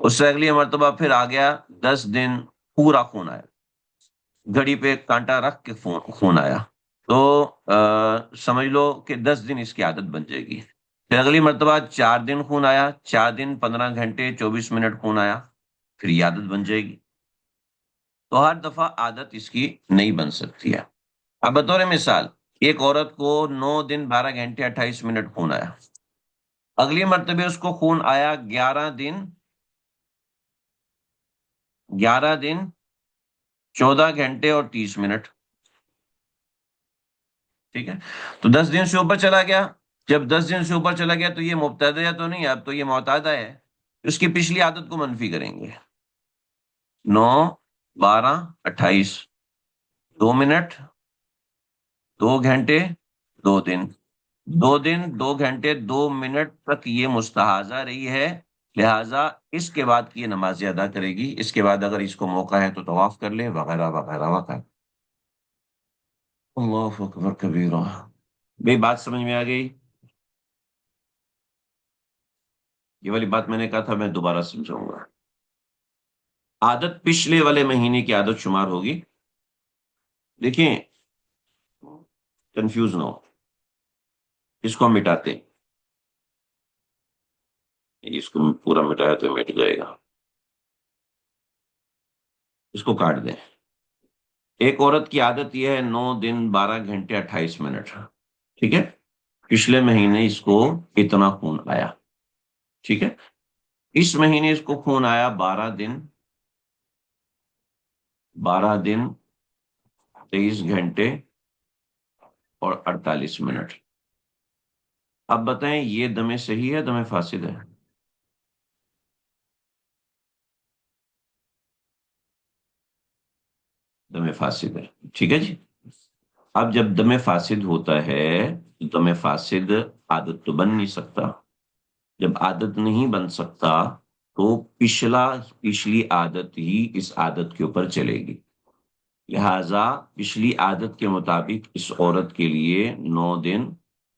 اس سے اگلی مرتبہ پھر آ گیا 10 دن، پورا خون آیا، گھڑی پہ کانٹا رکھ کے خون آیا، تو سمجھ لو کہ 10 دن اس کی عادت بن جائے گی۔ پھر اگلی مرتبہ 4 دن خون آیا، 4 دن 15 گھنٹے 24 منٹ خون آیا، پھر یہ عادت بن جائے گی۔ تو ہر دفعہ عادت اس کی نہیں بن سکتی ہے۔ اب بطور مثال، ایک عورت کو 9 دن 12 گھنٹے 28 منٹ خون آیا، اگلی مرتبہ اس کو خون آیا 11 دن 14 گھنٹے اور 30 منٹ، ٹھیک ہے؟ تو 10 دن سے اوپر چلا گیا، جب 10 دن سے اوپر چلا گیا تو یہ مبتدیہ تو نہیں، اب تو یہ معتادہ ہے، اس کی پچھلی عادت کو منفی کریں گے۔ 9 12 28، 2 منٹ 2 گھنٹے 2 دن، 2 دن 2 گھنٹے 2 منٹ تک یہ مستحاضہ رہی ہے، لہذا اس کے بعد کی یہ نماز ادا کرے گی، اس کے بعد اگر اس کو موقع ہے تو طواف کر لے، وغیرہ وغیرہ وغیرہ۔ اللہ اکبر کبیرہ۔ بھئی بات سمجھ میں آ گئی؟ یہ والی بات میں نے کہا تھا میں دوبارہ سمجھاؤں گا۔ عادت پچھلے والے مہینے کی عادت شمار ہوگی۔ دیکھیں، کنفیوز نہ ہو، اس کو ہم مٹاتے ہیں، اس کو پورا مٹایا تو مٹ جائے گا، اس کو کاٹ دیں۔ ایک عورت کی عادت یہ ہے 9 دن 12 گھنٹے 28 منٹ، ٹھیک ہے؟ پچھلے مہینے اس کو اتنا خون آیا، ٹھیک ہے؟ اس مہینے اس کو خون آیا 12 دن 23 گھنٹے اور 48 منٹ۔ اب بتائیں یہ دم صحیح ہے دم فاسد ہے؟ دم فاسد ہے، ٹھیک ہے جی۔ اب جب دم فاسد ہوتا ہے تو دم فاسد عادت تو بن نہیں سکتا، جب عادت نہیں بن سکتا تو پچھلی عادت ہی اس عادت کے اوپر چلے گی، لہذا پچھلی عادت کے مطابق اس عورت کے لیے 9 دن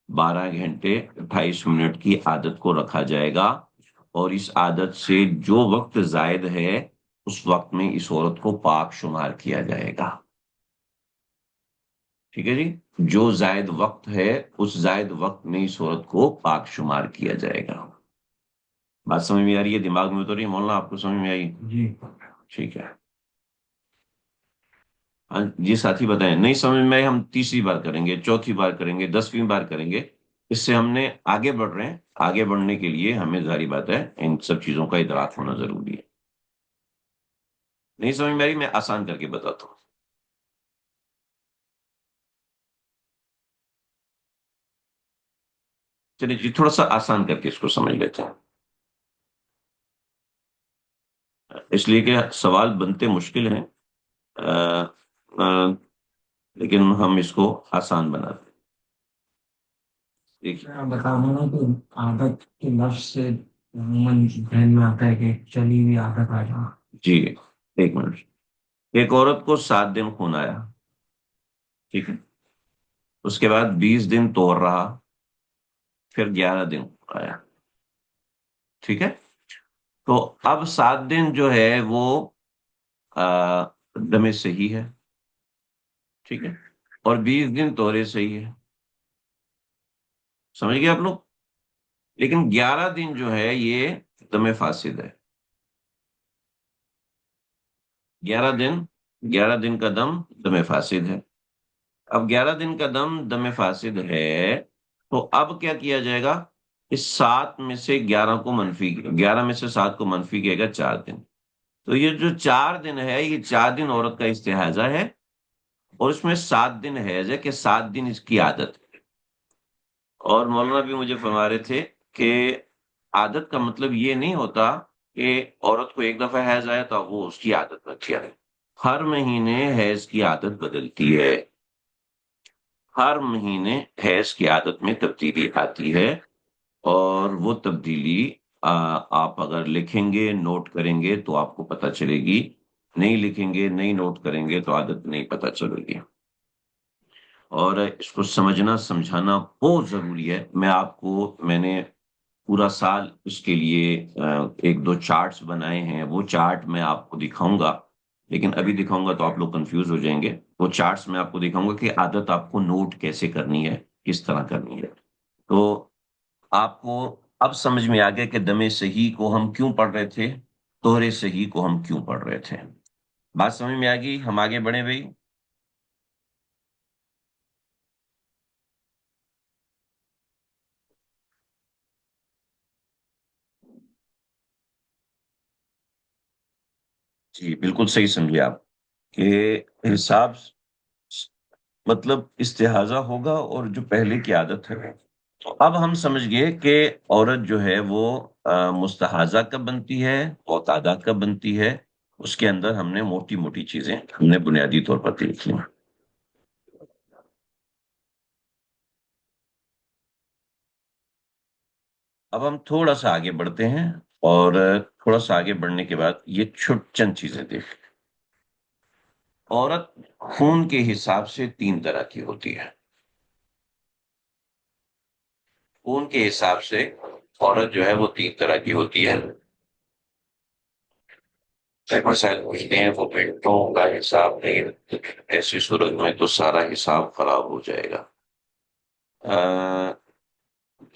12 گھنٹے 28 منٹ کی عادت کو رکھا جائے گا، اور اس عادت سے جو وقت زائد ہے اس وقت میں اس عورت کو پاک شمار کیا جائے گا، ٹھیک ہے جی؟ جو زائد وقت ہے اس زائد وقت میں اس عورت کو پاک شمار کیا جائے گا۔ بات سمجھ میں آ رہی ہے؟ دماغ میں اتر رہی ہے مولانا؟ آپ کو سمجھ میں آئی جی؟ ٹھیک ہے، ہاں جی ساتھی بتائیں۔ نہیں سمجھ میں آئی ہم تیسری بار کریں گے، چوتھی بار کریں گے، 10ویں بار کریں گے، اس سے ہم نے آگے بڑھ رہے ہیں، آگے بڑھنے کے لیے ہمیں ظاہری بات ہے ان سب چیزوں کا ادراک ہونا ضروری ہے۔ نہیں سمجھ میں آئی میں آسان کر کے بتاتا ہوں۔ چلیے جی تھوڑا سا آسان کر کے اس کو سمجھ لیتے ہیں، اس لیے کہ سوال بنتے مشکل ہیں، آ، آ، لیکن ہم اس کو آسان بناتے ہیں۔ دیکھیے، میں بتا رہا ہوں کہ عادت کے لفظ سے عموماً ذہن میں آتا ہے کہ چلی ہوئی عادت آ جانا۔ جی ایک منٹ، ایک عورت کو 7 دن خون آیا، ٹھیک ہے؟ اس کے بعد 20 دن توڑ رہا، پھر 11 دن آیا، ٹھیک ہے؟ تو اب 7 دن جو ہے وہ دم صحیح ہے، ٹھیک ہے؟ اور 20 دن توڑے صحیح ہے، سمجھ گئے آپ لوگ؟ لیکن 11 دن جو ہے یہ دم فاسد ہے، 11 دن، 11 دن کا دم فاسد ہے۔ اب 11 دن کا دم فاسد ہے، تو اب کیا کیا جائے گا؟ اس 11 میں سے 7 کو منفی کیے گا 4 دن، تو یہ جو 4 دن ہے یہ 4 دن عورت کا استحاضہ ہے، اور اس میں 7 دن حیض ہے کہ 7 دن اس کی عادت ہے۔ اور مولانا بھی مجھے فرما رہے تھے کہ عادت کا مطلب یہ نہیں ہوتا کہ عورت کو ایک دفعہ حیض آیا تو وہ اس کی عادت بن جائے، ہر مہینے حیض کی عادت بدلتی ہے، ہر مہینے حیض کی عادت میں تبدیلی آتی ہے، اور وہ تبدیلی آپ اگر لکھیں گے نوٹ کریں گے تو آپ کو پتہ چلے گی، نہیں لکھیں گے نہیں نوٹ کریں گے تو عادت نہیں پتہ چلے گی، اور اس کو سمجھنا سمجھانا بہت ضروری ہے۔ میں نے پورا سال اس کے لیے ایک دو چارٹس بنائے ہیں، وہ چارٹ میں آپ کو دکھاؤں گا، لیکن ابھی دکھاؤں گا تو آپ لوگ کنفیوز ہو جائیں گے۔ وہ چارٹس میں آپ کو دکھاؤں گا کہ عادت آپ کو نوٹ کیسے کرنی ہے، کس طرح کرنی ہے۔ تو آپ کو اب سمجھ میں آ گیا کہ دم صحیح کو ہم کیوں پڑھ رہے تھے، توہرے صحیح کو ہم کیوں پڑھ رہے تھے۔ بات سمجھ میں آ گئی؟ ہم آگے بڑھیں بھائی۔ جی بالکل صحیح سمجھے آپ کہ حساب مطلب استحاضہ ہوگا، اور جو پہلے کی عادت ہے۔ تو اب ہم سمجھ گئے کہ عورت جو ہے وہ مستحاضہ کب بنتی ہے، معتادہ کب بنتی ہے۔ اس کے اندر ہم نے موٹی موٹی چیزیں ہم نے بنیادی طور پر دیکھ لی۔ اب ہم تھوڑا سا آگے بڑھتے ہیں، اور تھوڑا سا آگے بڑھنے کے بعد یہ چند چیزیں دیکھ۔ عورت خون کے حساب سے تین طرح کی ہوتی ہے۔ خون کے حساب سے عورت جو ہے وہ تین طرح کی ہوتی ہے۔ مسائل پوچھتے ہیں وہ منٹوں کا حساب نہیں رکھتے، ایسی صورت میں تو سارا حساب خراب ہو جائے گا۔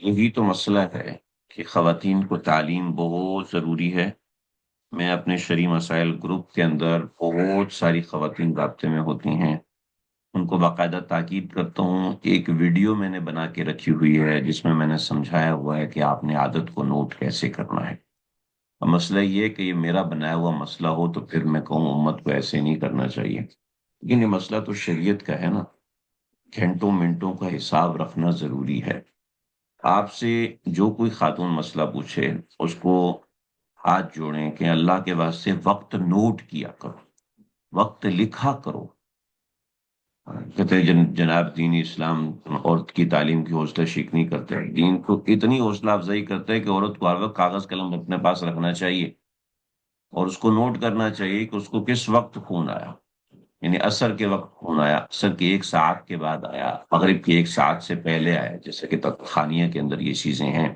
یہی تو مسئلہ ہے کہ خواتین کو تعلیم بہت ضروری ہے۔ میں اپنے شرعی مسائل گروپ کے اندر بہت ساری خواتین رابطے میں ہوتی ہیں، ان کو باقاعدہ تاکید کرتا ہوں۔ ایک ویڈیو میں نے بنا کے رکھی ہوئی ہے جس میں نے سمجھایا ہوا ہے کہ آپ نے عادت کو نوٹ کیسے کرنا ہے۔ اب مسئلہ یہ ہے کہ یہ میرا بنایا ہوا مسئلہ ہو تو پھر میں کہوں امت کو ایسے نہیں کرنا چاہیے، لیکن یہ مسئلہ تو شریعت کا ہے نا۔ گھنٹوں منٹوں کا حساب رکھنا ضروری ہے۔ آپ سے جو کوئی خاتون مسئلہ پوچھے، اس کو ہاتھ جوڑیں کہ اللہ کے واسطے وقت نوٹ کیا کرو، وقت لکھا کرو۔ کہتے ہیں جناب دین اسلام عورت کی تعلیم کی حوصلہ شکنی کرتے ہیں، دین کو اتنی حوصلہ افزائی کرتے ہیں کہ عورت کو ہر وقت کاغذ قلم اپنے پاس رکھنا چاہیے، اور اس کو نوٹ کرنا چاہیے کہ اس کو کس وقت خون آیا۔ یعنی عصر کے وقت خون آیا، عصر کی 1 ساعت کے بعد آیا، مغرب کی 1 ساعت سے پہلے آیا، جیسے کہ خانیہ کے اندر یہ چیزیں ہیں۔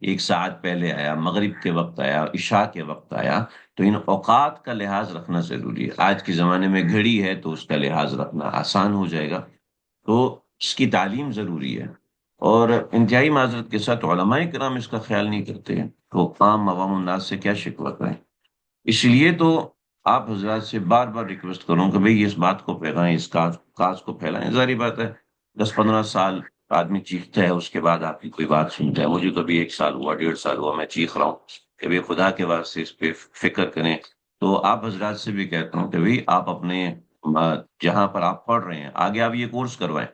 1 ساعت پہلے آیا، مغرب کے وقت آیا، عشاء کے وقت آیا۔ تو ان اوقات کا لحاظ رکھنا ضروری ہے۔ آج کے زمانے میں گھڑی ہے تو اس کا لحاظ رکھنا آسان ہو جائے گا۔ تو اس کی تعلیم ضروری ہے، اور انتہائی معذرت کے ساتھ علماء کرام اس کا خیال نہیں کرتے ہیں، تو عام عوام الناس سے کیا شکوہ کریں۔ اس لیے تو آپ حضرات سے بار بار ریکویسٹ کروں کہ بھئی اس بات کو پھیلائیں، اس کاز کو پھیلائیں۔ ظاہری بات ہے 10 15 سال آدمی چیختا ہے، اس کے بعد آپ کی کوئی بات سنتا ہے۔ مجھے کبھی 1 سال ہوا، 1.5 سال ہوا، میں چیخ رہا ہوں کہ بھئی خدا کے واسطے اس پہ فکر کریں۔ تو آپ حضرات سے بھی کہتا ہوں کہ بھئی آپ اپنے جہاں پر آپ پڑھ رہے ہیں آگے آپ یہ کورس کروائیں،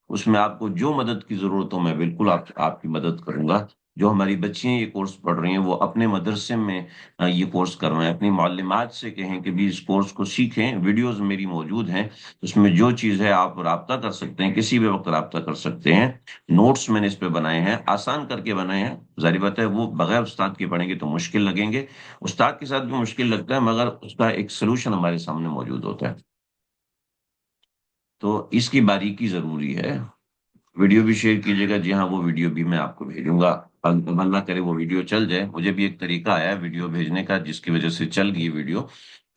اس میں آپ کو جو مدد کی ضرورت ہو میں بالکل آپ کی مدد کروں گا۔ جو ہماری بچیاں یہ کورس پڑھ رہی ہیں وہ اپنے مدرسے میں یہ کورس کروائیں، اپنی معلمات سے کہیں کہ بھی اس کورس کو سیکھیں۔ ویڈیوز میری موجود ہیں، اس میں جو چیز ہے آپ رابطہ کر سکتے ہیں، کسی بھی وقت رابطہ کر سکتے ہیں۔ نوٹس میں نے اس پہ بنائے ہیں، آسان کر کے بنائے ہیں۔ ظاہر بات ہے وہ بغیر استاد کے پڑھیں گے تو مشکل لگیں گے، استاد کے ساتھ بھی مشکل لگتا ہے، مگر اس کا ایک سلوشن ہمارے سامنے موجود ہوتا ہے۔ تو اس کی باریکی ضروری ہے۔ ویڈیو بھی شیئر کیجیے گا، جی ہاں وہ ویڈیو بھی میں آپ کو بھیجوں گا۔ اللہ کرے وہ ویڈیو چل جائے، مجھے بھی ایک طریقہ آیا ہے ویڈیو بھیجنے کا جس کی وجہ سے چل گئی ویڈیو،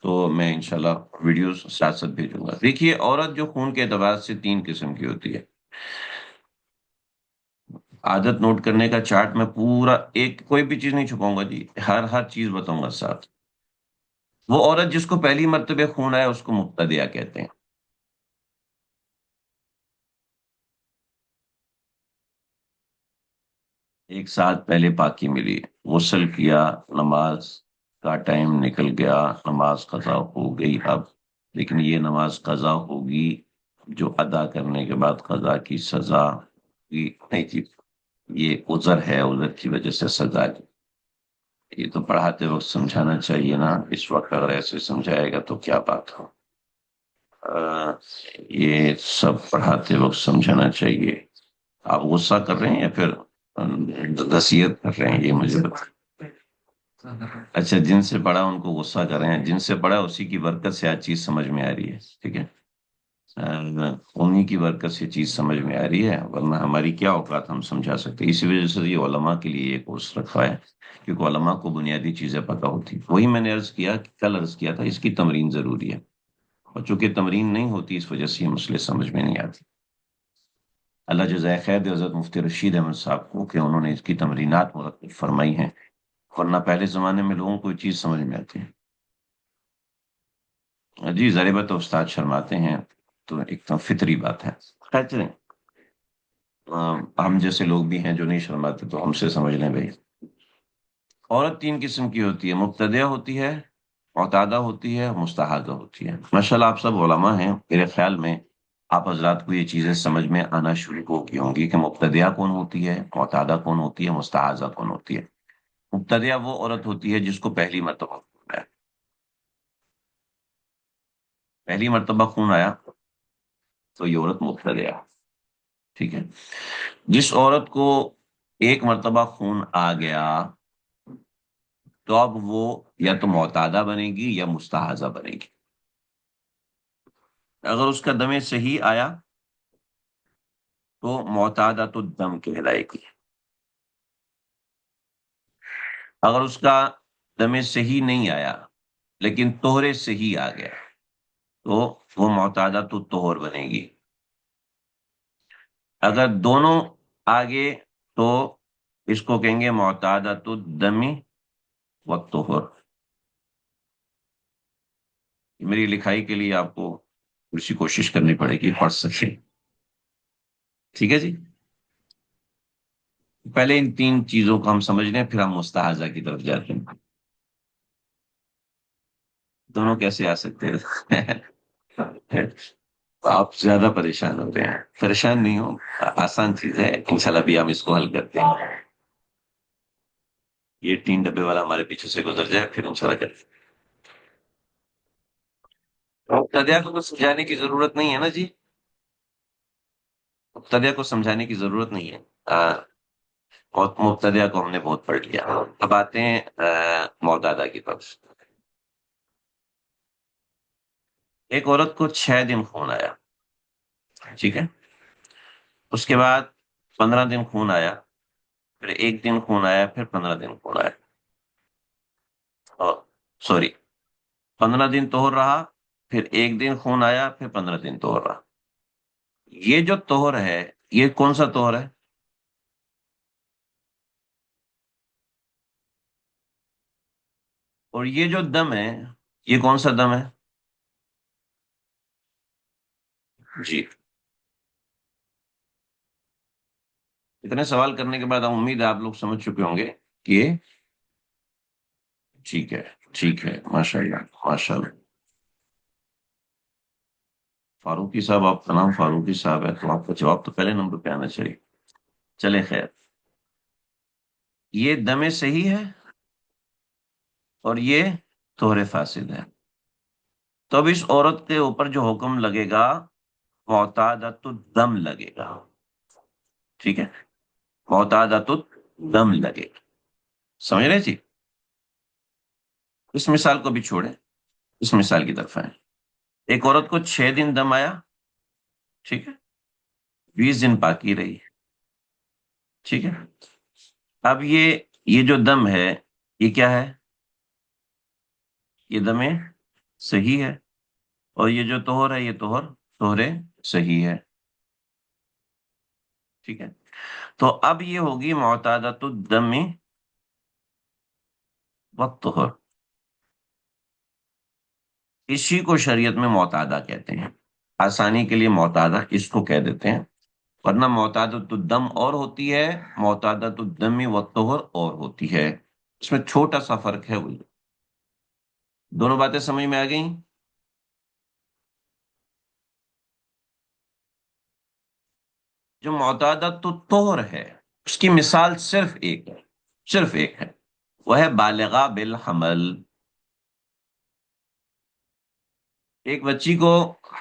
تو میں انشاءاللہ ویڈیو ساتھ ساتھ بھیجوں گا۔ دیکھیے عورت جو خون کے اعتبار سے 3 قسم کی ہوتی ہے۔ عادت نوٹ کرنے کا چارٹ میں پورا ایک کوئی بھی چیز نہیں چھپاؤں گا جی، ہر چیز بتاؤں گا ساتھ۔ وہ عورت جس کو پہلی مرتبہ خون آیا اس کو مبتدیہ کہتے ہیں۔ ایک ساتھ پہلے پاکی ملی، غسل کیا، نماز کا ٹائم نکل گیا، نماز قضا ہو گئی اب، لیکن یہ نماز قضا ہوگی جو ادا کرنے کے بعد قضا کی سزا کی نہیں تھی، یہ عذر ہے، عذر کی وجہ سے سزا دی۔ یہ تو پڑھاتے وقت سمجھانا چاہیے نا، اس وقت اگر ایسے سمجھائے گا تو کیا بات ہو۔ یہ سب پڑھاتے وقت سمجھانا چاہیے۔ آپ غصہ کر رہے ہیں یا پھر نصیحت کر رہے ہیں یہ مجھے بتا۔ اچھا جن سے پڑھا ان کو غصہ کر رہے ہیں، جن سے پڑھا اسی کی برکت سے آج چیز سمجھ میں آ رہی ہے، ٹھیک ہے۔ انہی کی برکت سے چیز سمجھ میں آ رہی ہے، ورنہ ہماری کیا اوقات ہم سمجھا سکتے ہیں۔ اسی وجہ سے یہ علماء کے لیے یہ کورس رکھا ہے، کیونکہ علماء کو بنیادی چیزیں پتہ ہوتی، وہی میں نے کل عرض کیا تھا، اس کی تمرین ضروری ہے، اور چونکہ تمرین نہیں ہوتی اس وجہ سے یہ مسئلے سمجھ میں نہیں آتی۔ اللہ جزائے خیر دے حضرت مفتی رشید احمد صاحب کو کہ انہوں نے اس کی تمرینات مرتب فرمائی ہیں، ورنہ پہلے زمانے میں لوگوں کو یہ چیز سمجھ میں آتی ہے۔ جی ضریبت تو استاد شرماتے ہیں، تو ایک تو فطری بات ہے۔ خیر چلیں، ہم جیسے لوگ بھی ہیں جو نہیں شرماتے تو ہم سے سمجھ لیں بھائی۔ عورت تین قسم کی ہوتی ہے، مبتدیہ ہوتی ہے، معتادہ ہوتی ہے، مستحاضہ ہوتی ہے۔ ماشاءاللہ آپ سب علماء ہیں، میرے خیال میں آپ حضرات کو یہ چیزیں سمجھ میں آنا شروع ہو گئی ہوں گی کہ مبتدیہ کون ہوتی ہے، معتادہ کون ہوتی ہے، مستحاضہ کون ہوتی ہے۔ مبتدیہ وہ عورت ہوتی ہے جس کو پہلی مرتبہ خون آیا، پہلی مرتبہ خون آیا تو یہ عورت مبتدیہ ہے، ٹھیک ہے۔ جس عورت کو ایک مرتبہ خون آ گیا تو اب وہ یا تو معتادہ بنے گی یا مستحاضہ بنے گی۔ اگر اس کا دم صحیح آیا تو معتادہ تو دم کہلائے گی، اگر اس کا دم صحیح نہیں آیا لیکن طہرے صحیح آ گیا تو وہ معتادہ تو طہر بنے گی۔ اگر دونوں آگے تو اس کو کہیں گے معتادہ تو دمی و طہر۔ میری لکھائی کے لیے آپ کو تھوڑی سی کوشش کرنی پڑے گی، پڑھ سکیں، ٹھیک ہے جی۔ پہلے ان تین چیزوں کو ہم سمجھ لیں، پھر ہم مستحاضہ کی طرف جاتے ہیں۔ دونوں کیسے آ سکتے ہیں؟ آپ زیادہ پریشان ہو رہے ہیں، پریشان نہیں ہو، آسان چیز ہے انشاءاللہ، بھی ہم اس کو حل کرتے ہیں۔ یہ تین ڈبے والا ہمارے پیچھے سے گزر جائے پھر انشاءاللہ کرتے ہیں۔ مبتدیہ کو تو سمجھانے کی ضرورت نہیں ہے نا جی، مبتدیہ کو سمجھانے کی ضرورت نہیں ہے، مبتدیہ کو ہم نے بہت پڑھ لیا۔ اب آتے ہیں معتادہ کی طرف۔ ایک عورت کو 6 دن خون آیا، ٹھیک ہے، اس کے بعد 15 دن خون آیا، پھر ایک دن خون آیا، پھر 15 دن خون آیا، اور سوری 15 دن طہر رہا، پھر ایک دن خون آیا، پھر 15 دن طہر رہا۔ یہ جو طہر ہے یہ کون سا طہر ہے؟ اور یہ جو دم ہے یہ کون سا دم ہے؟ جی، اتنے سوال کرنے کے بعد امید ہے آپ لوگ سمجھ چکے ہوں گے کہ ٹھیک ہے، ٹھیک ہے، ماشاء اللہ ماشاء اللہ۔ فاروقی صاحب، آپ کا نام فاروقی صاحب ہے تو آپ کا جواب تو پہلے نمبر پہ آنا چاہیے۔ چلے خیر، یہ دم صحیح ہے اور یہ طہر فاسد ہے، تو اب اس عورت کے اوپر جو حکم لگے گا معتادۃ الدم لگے گا، ٹھیک ہے، معتادۃ الدم لگے گا، سمجھ رہے جی؟ اس مثال کو بھی چھوڑیں، اس مثال کی طرف آئیں۔ ایک عورت کو 6 دن دم آیا، ٹھیک ہے، 20 دن باقی رہی، ٹھیک ہے۔ اب یہ جو دم ہے یہ کیا ہے؟ یہ دم صحیح ہے، اور یہ جو طہر ہے یہ طہر صحیح ہے، ٹھیک ہے۔ تو اب یہ ہوگی معتادۃ الدم والطہر، اسی کو شریعت میں معتادہ کہتے ہیں، آسانی کے لیے معتادہ اس کو کہہ دیتے ہیں، ورنہ معتادۃ الدم اور ہوتی ہے، معتادۃ الدم والطہر اور ہوتی ہے، اس میں چھوٹا سا فرق ہے، وہی دونوں باتیں سمجھ میں آ گئیں؟ جو معتادۃ الطہر ہے اس کی مثال صرف ایک ہے، صرف ایک ہے، وہ ہے بالغہ بالحمل۔ ایک بچی کو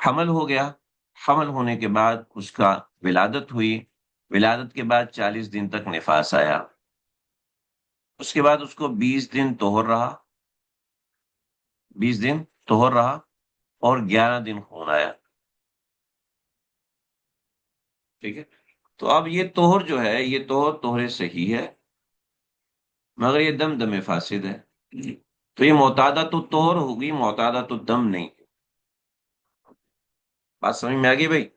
حمل ہو گیا، حمل ہونے کے بعد اس کا ولادت ہوئی، ولادت کے بعد 40 دن تک نفاس آیا، اس کے بعد اس کو 20 دن طہر رہا، 20 دن طہر رہا، اور 11 دن خون آیا، ٹھیک ہے، تو اب یہ طہر جو ہے یہ طہر صحیح ہے، مگر یہ دم دم فاسد ہے، تو یہ معتادہ تو طہر ہوگی، معتادہ تو دم نہیں۔ بات سمجھ میں آ گئی بھائی؟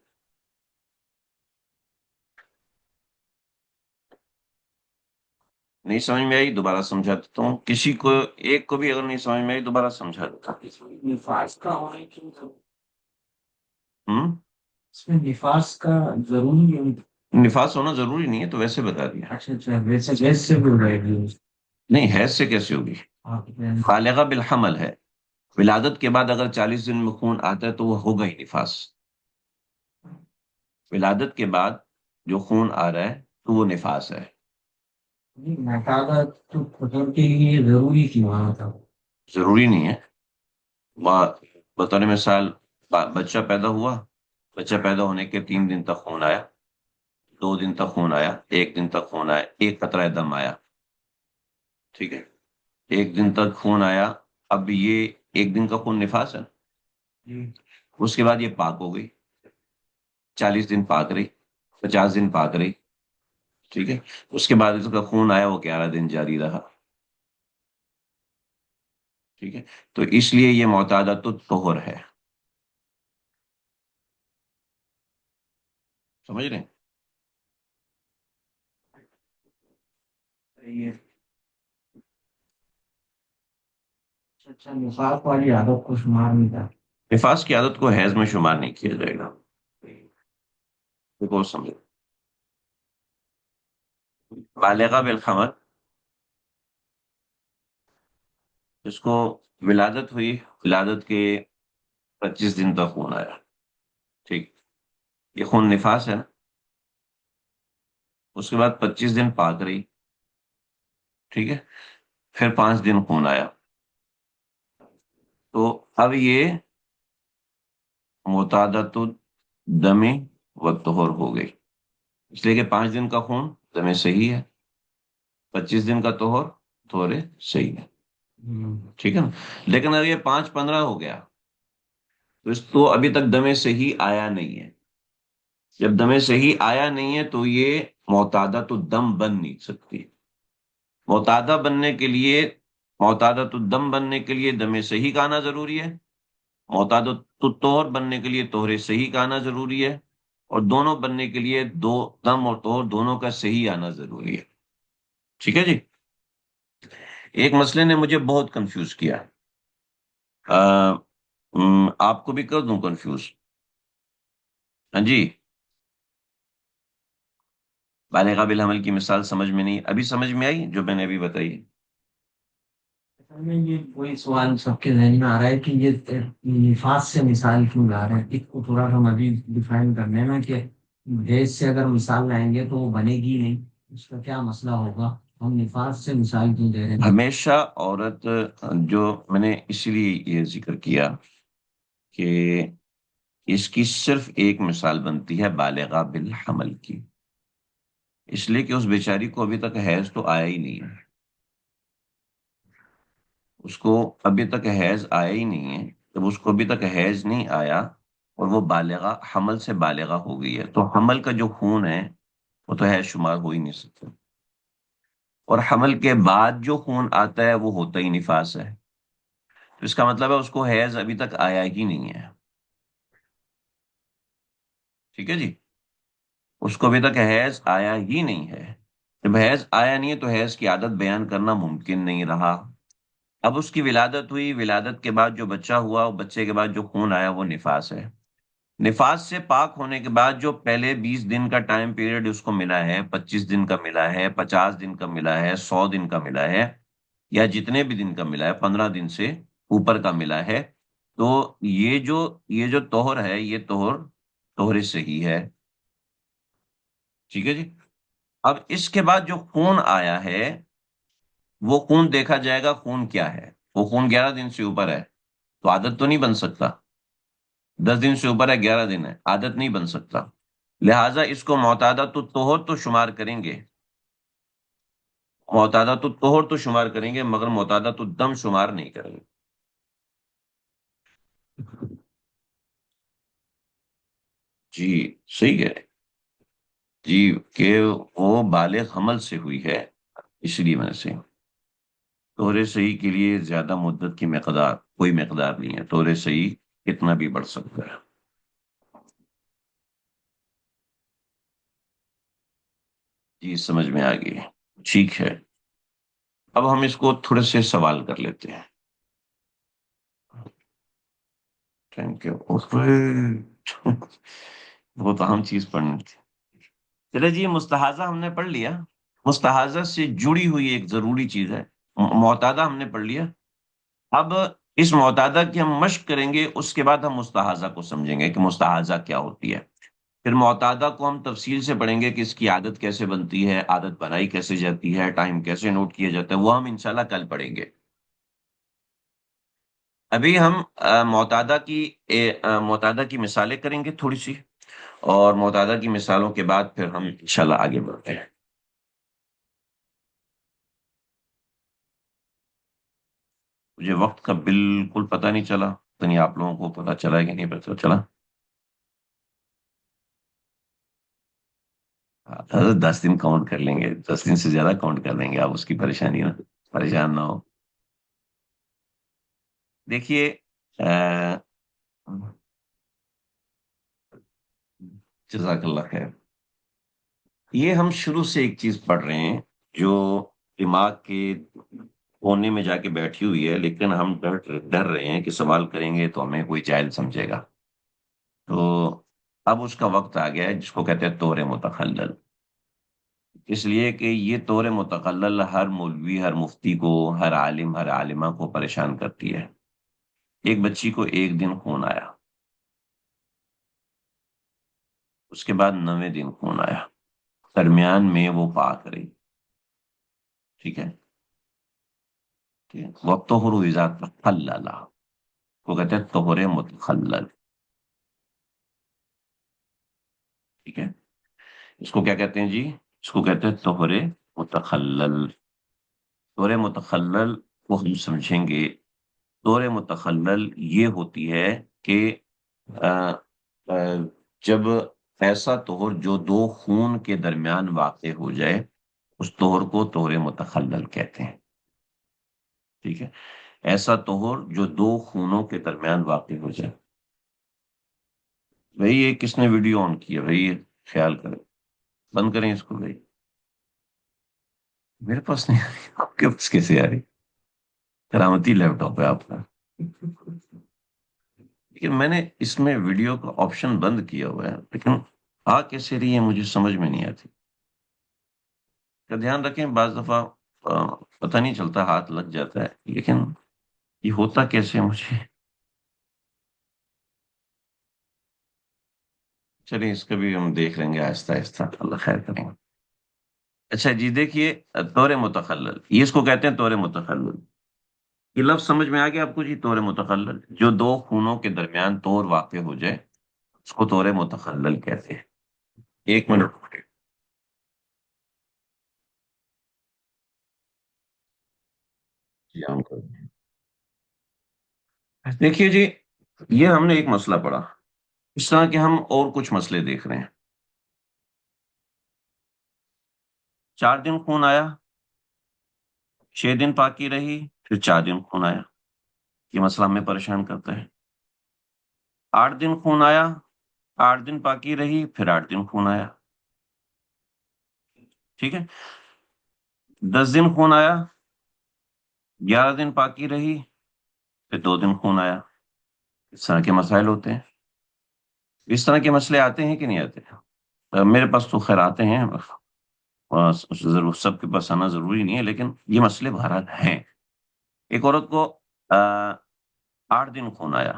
نہیں سمجھ میں آئی دوبارہ سمجھا دیتا ہوں، کسی کو ایک کو بھی اگر نہیں سمجھ میں آئی دوبارہ سمجھا دیتا نفاذ کا ہونا کیوں ہوں۔ اس میں نفاذ کا ضروری ہے؟ نفاس ہونا ضروری نہیں ہے، تو ویسے بتا دیا۔ اچھا اچھا، ویسے گیس سے بھی ہو رہے گی؟ نہیں، حیض سے کیسے ہوگی؟ بالغہ بالحمل ہے، ولادت کے بعد اگر 40 دن میں خون آتا ہے تو وہ ہوگا ہی نفاس۔ ولادت کے بعد جو خون آ رہا ہے تو وہ نفاس ہے۔ نقادہ تو خطر کے لیے ضروری کیوں آنا تھا؟ ضروری نہیں ہے، بطور مثال بچہ پیدا ہوا، بچہ پیدا ہونے کے 3 دن تک خون آیا، 2 دن تک خون آیا، 1 دن تک خون آیا، 1 قطرہ دم آیا، ٹھیک ہے، 1 دن تک خون آیا، اب یہ 1 دن کا خون نفاس ہے، اس کے بعد یہ پاک ہو گئی، 40 دن پاک رہی، 50 دن پاک رہی، ٹھیک ہے، اس کے بعد اس کا خون آیا وہ 11 دن جاری رہا، ٹھیک ہے، تو اس لیے یہ معتادہ تو طہر ہے، سمجھ رہے ہیں؟ یہ اچھا نفاق والی عادت کو شمار نہیں تھا؟ نفاس کی عادت کو حیض میں شمار نہیں کیا جائے گا، بہت سمجھ۔ بالغہ بالخمر، اس کو ولادت ہوئی، ولادت کے 25 دن تک خون آیا، ٹھیک، یہ خون نفاس ہے نا، اس کے بعد 25 دن پاک رہی، ٹھیک ہے، پھر 5 دن خون آیا، تو اب یہ معتادۃ الدم و طہر ہو گئی، اس لیے کہ 5 دن کا خون دم صحیح ہے، 25 دن کا طہر طہر صحیح ہے، ٹھیک ہے نا، لیکن اگر یہ 5-15 ہو گیا تو اس تو ابھی تک دم صحیح آیا نہیں ہے، جب دم صحیح آیا نہیں ہے تو یہ معتادۃ الدم بن نہیں سکتی، معتادہ بننے کے لیے، معتادۃ الدم بننے کے لیے دم صحیح کا آنا ضروری ہے، معتادۃ الطہر بننے کے لیے طہر صحیح کا آنا ضروری ہے، اور دونوں بننے کے لیے دو دم اور طہر دونوں کا صحیح آنا ضروری ہے، ٹھیک ہے جی۔ ایک مسئلے نے مجھے بہت کنفیوز کیا، آپ کو بھی کر دوں کنفیوز؟ ہاں جی، بالغ بالحمل کی مثال سمجھ میں نہیں، ابھی سمجھ میں آئی جو میں نے ابھی بتائی؟ اصل میں یہ کوئی سوال سب کے ذہن میں آ رہا ہے کہ یہ نفاذ سے مثال کیوں لا رہے ہیں، اس کو تھوڑا ہم ابھی ڈیفائن کرنے میں کہ بھیج سے اگر مثال لائیں گے تو وہ بنے گی نہیں، اس کا کیا مسئلہ ہوگا، ہم نفاذ سے مثال کیوں دے رہے ہیں؟ ہمیشہ عورت، جو میں نے اسی لیے یہ ذکر کیا کہ اس کی صرف ایک مثال بنتی ہے بالغہ بالحمل کی، اس لیے کہ اس بیچاری کو ابھی تک حیض تو آیا ہی نہیں ہے، اس کو ابھی تک حیض آیا ہی نہیں ہے، جب اس کو ابھی تک حیض نہیں آیا اور وہ بالغہ، حمل سے بالغہ ہو گئی ہے، تو حمل کا جو خون ہے وہ تو حیض شمار ہو ہی نہیں سکتا، اور حمل کے بعد جو خون آتا ہے وہ ہوتا ہی نفاس ہے، تو اس کا مطلب ہے اس کو حیض ابھی تک آیا ہی نہیں ہے، ٹھیک ہے جی، اس کو ابھی تک حیض آیا ہی نہیں ہے، جب حیض آیا نہیں ہے تو حیض کی عادت بیان کرنا ممکن نہیں رہا، اب اس کی ولادت ہوئی، ولادت کے بعد جو بچہ ہوا، وہ بچے کے بعد جو خون آیا وہ نفاس ہے، نفاس سے پاک ہونے کے بعد جو پہلے 20 دن کا ٹائم پیریڈ اس کو ملا ہے، 25 دن کا ملا ہے، 50 دن کا ملا ہے، 100 دن کا ملا ہے، یا جتنے بھی دن کا ملا ہے، 15 دن سے اوپر کا ملا ہے، تو یہ جو طہر ہے یہ طہر صحیح ہے، ٹھیک ہے جی۔ اب اس کے بعد جو خون آیا ہے وہ خون دیکھا جائے گا، خون کیا ہے، وہ خون 11 دن سے اوپر ہے تو عادت تو نہیں بن سکتا، 10 دن سے اوپر ہے، 11 دن ہے، عادت نہیں بن سکتا، لہٰذا اس کو معتادہ تو طہر تو شمار کریں گے، معتادہ تو طہر تو شمار کریں گے، مگر معتادہ تو دم شمار نہیں کریں گے، جی، صحیح ہے، جی، کہ وہ بالغ حمل سے ہوئی ہے، اس لیے میں سے طور صحیح کے لیے زیادہ مدت کی مقدار کوئی مقدار نہیں ہے، طور صحیح کتنا بھی بڑھ سکتا ہے۔ جی سمجھ میں آ گئی، ٹھیک ہے۔ اب ہم اس کو تھوڑے سے سوال کر لیتے ہیں۔ تھینک یو، بہت اہم چیز پڑھنی تھی۔ چلے جی، مستحاضہ ہم نے پڑھ لیا۔ مستحاضہ سے جڑی ہوئی ایک ضروری چیز ہے، معتادہ ہم نے پڑھ لیا۔ اب اس معتادہ کی ہم مشق کریں گے، اس کے بعد ہم مستحاضہ کو سمجھیں گے کہ مستحاضہ کیا ہوتی ہے۔ پھر معتادہ کو ہم تفصیل سے پڑھیں گے کہ اس کی عادت کیسے بنتی ہے، عادت بنائی کیسے جاتی ہے، ٹائم کیسے نوٹ کیا جاتا ہے، وہ ہم انشاءاللہ کل پڑھیں گے۔ ابھی ہم معتادہ کی مثالیں کریں گے تھوڑی سی، اور معتادہ کی مثالوں کے بعد پھر ہم انشاءاللہ آگے بڑھتے ہیں۔ مجھے وقت کا بالکل پتہ نہیں چلا، پتہ نہیں آپ لوگوں کو پتہ چلا ہے کہ نہیں پتہ چلا۔ حضرت 10 دن کاؤنٹ کر لیں گے، 10 دن سے زیادہ کاؤنٹ کر لیں گے، آپ اس کی پریشانی نہ پریشان نہ ہو۔ دیکھیے، جزاک اللہ خیر، یہ ہم شروع سے ایک چیز پڑھ رہے ہیں جو دماغ کے کونے میں جا کے بیٹھی ہوئی ہے، لیکن ہم ڈر رہے ہیں کہ سوال کریں گے تو ہمیں کوئی جاہل سمجھے گا۔ تو اب اس کا وقت آ گیا ہے جس کو کہتے ہیں طور متخلل، اس لیے کہ یہ طور متخلل ہر مولوی، ہر مفتی کو، ہر عالم، ہر عالمہ کو پریشان کرتی ہے۔ ایک بچی کو ایک دن خون آیا، اس کے بعد 9ویں دن خون آیا، درمیان میں وہ پاک رہی، ٹھیک ہے، وقت ہو ذات تخلل کو کہتے ہیں طہور متخلل، ٹھیک ہے۔ اس کو کیا کہتے ہیں جی؟ اس کو کہتے ہیں طہور متخلل۔ طہور متخلل کو ہم سمجھیں گے، طہور متخلل یہ ہوتی ہے کہ آ، آ، جب ایسا طہر جو دو خون کے درمیان واقع ہو جائے، اس طہر کو طہور متخلل کہتے ہیں، ٹھیک ہے۔ ایسا طہر جو دو خونوں کے درمیان واقع ہو جائے۔ بھائی یہ کس نے ویڈیو آن کیا؟ بھائی یہ خیال کریں، بند کریں اس کو بھائی، میرے پاس نہیں آ رہی، آپ کے پاس کیسے آ رہی؟ کرامتی لیپ ٹاپ ہے آپ کا، لیکن میں نے اس میں ویڈیو کا آپشن بند کیا ہوا ہے، لیکن آ کیسے رہی ہے مجھے سمجھ میں نہیں آتی۔ کا دھیان رکھیں، بعض دفعہ پتہ نہیں چلتا، ہاتھ لگ جاتا ہے، لیکن یہ ہوتا کیسے ہے مجھے؟ چلیے اس کا بھی ہم دیکھ لیں گے آہستہ آہستہ، اللہ خیر کریں گے۔ اچھا جی، دیکھیے، طور متخلل، یہ اس کو کہتے ہیں طور متخلل۔ یہ لفظ سمجھ میں آ گیا آپ کو جی؟ طور متخلل جو دو خونوں کے درمیان طور واقع ہو جائے، اس کو طور متخلل کہتے ہیں۔ ایک منٹ رکیے۔ جی ہم دیکھیے جی، یہ ہم نے ایک مسئلہ پڑھا، اس طرح کے ہم اور کچھ مسئلے دیکھ رہے ہیں۔ 4 دن خون آیا، 6 دن باقی رہی، پھر 4 دن خون آیا، یہ مسئلہ ہمیں پریشان کرتا ہے۔ 8 دن خون آیا، 8 دن باقی رہی، پھر 8 دن خون آیا، ٹھیک ہے۔ 10 دن خون آیا، 11 دن باقی رہی، پھر 2 دن خون آیا، اس طرح کے مسائل ہوتے ہیں۔ اس طرح کے مسئلے آتے ہیں کہ نہیں آتے؟ میرے پاس تو خیر آتے ہیں، ضرور سب کے پاس آنا ضروری نہیں ہے، لیکن یہ مسئلے بہرحال ہیں۔ ایک عورت کو 8 دن خون آیا،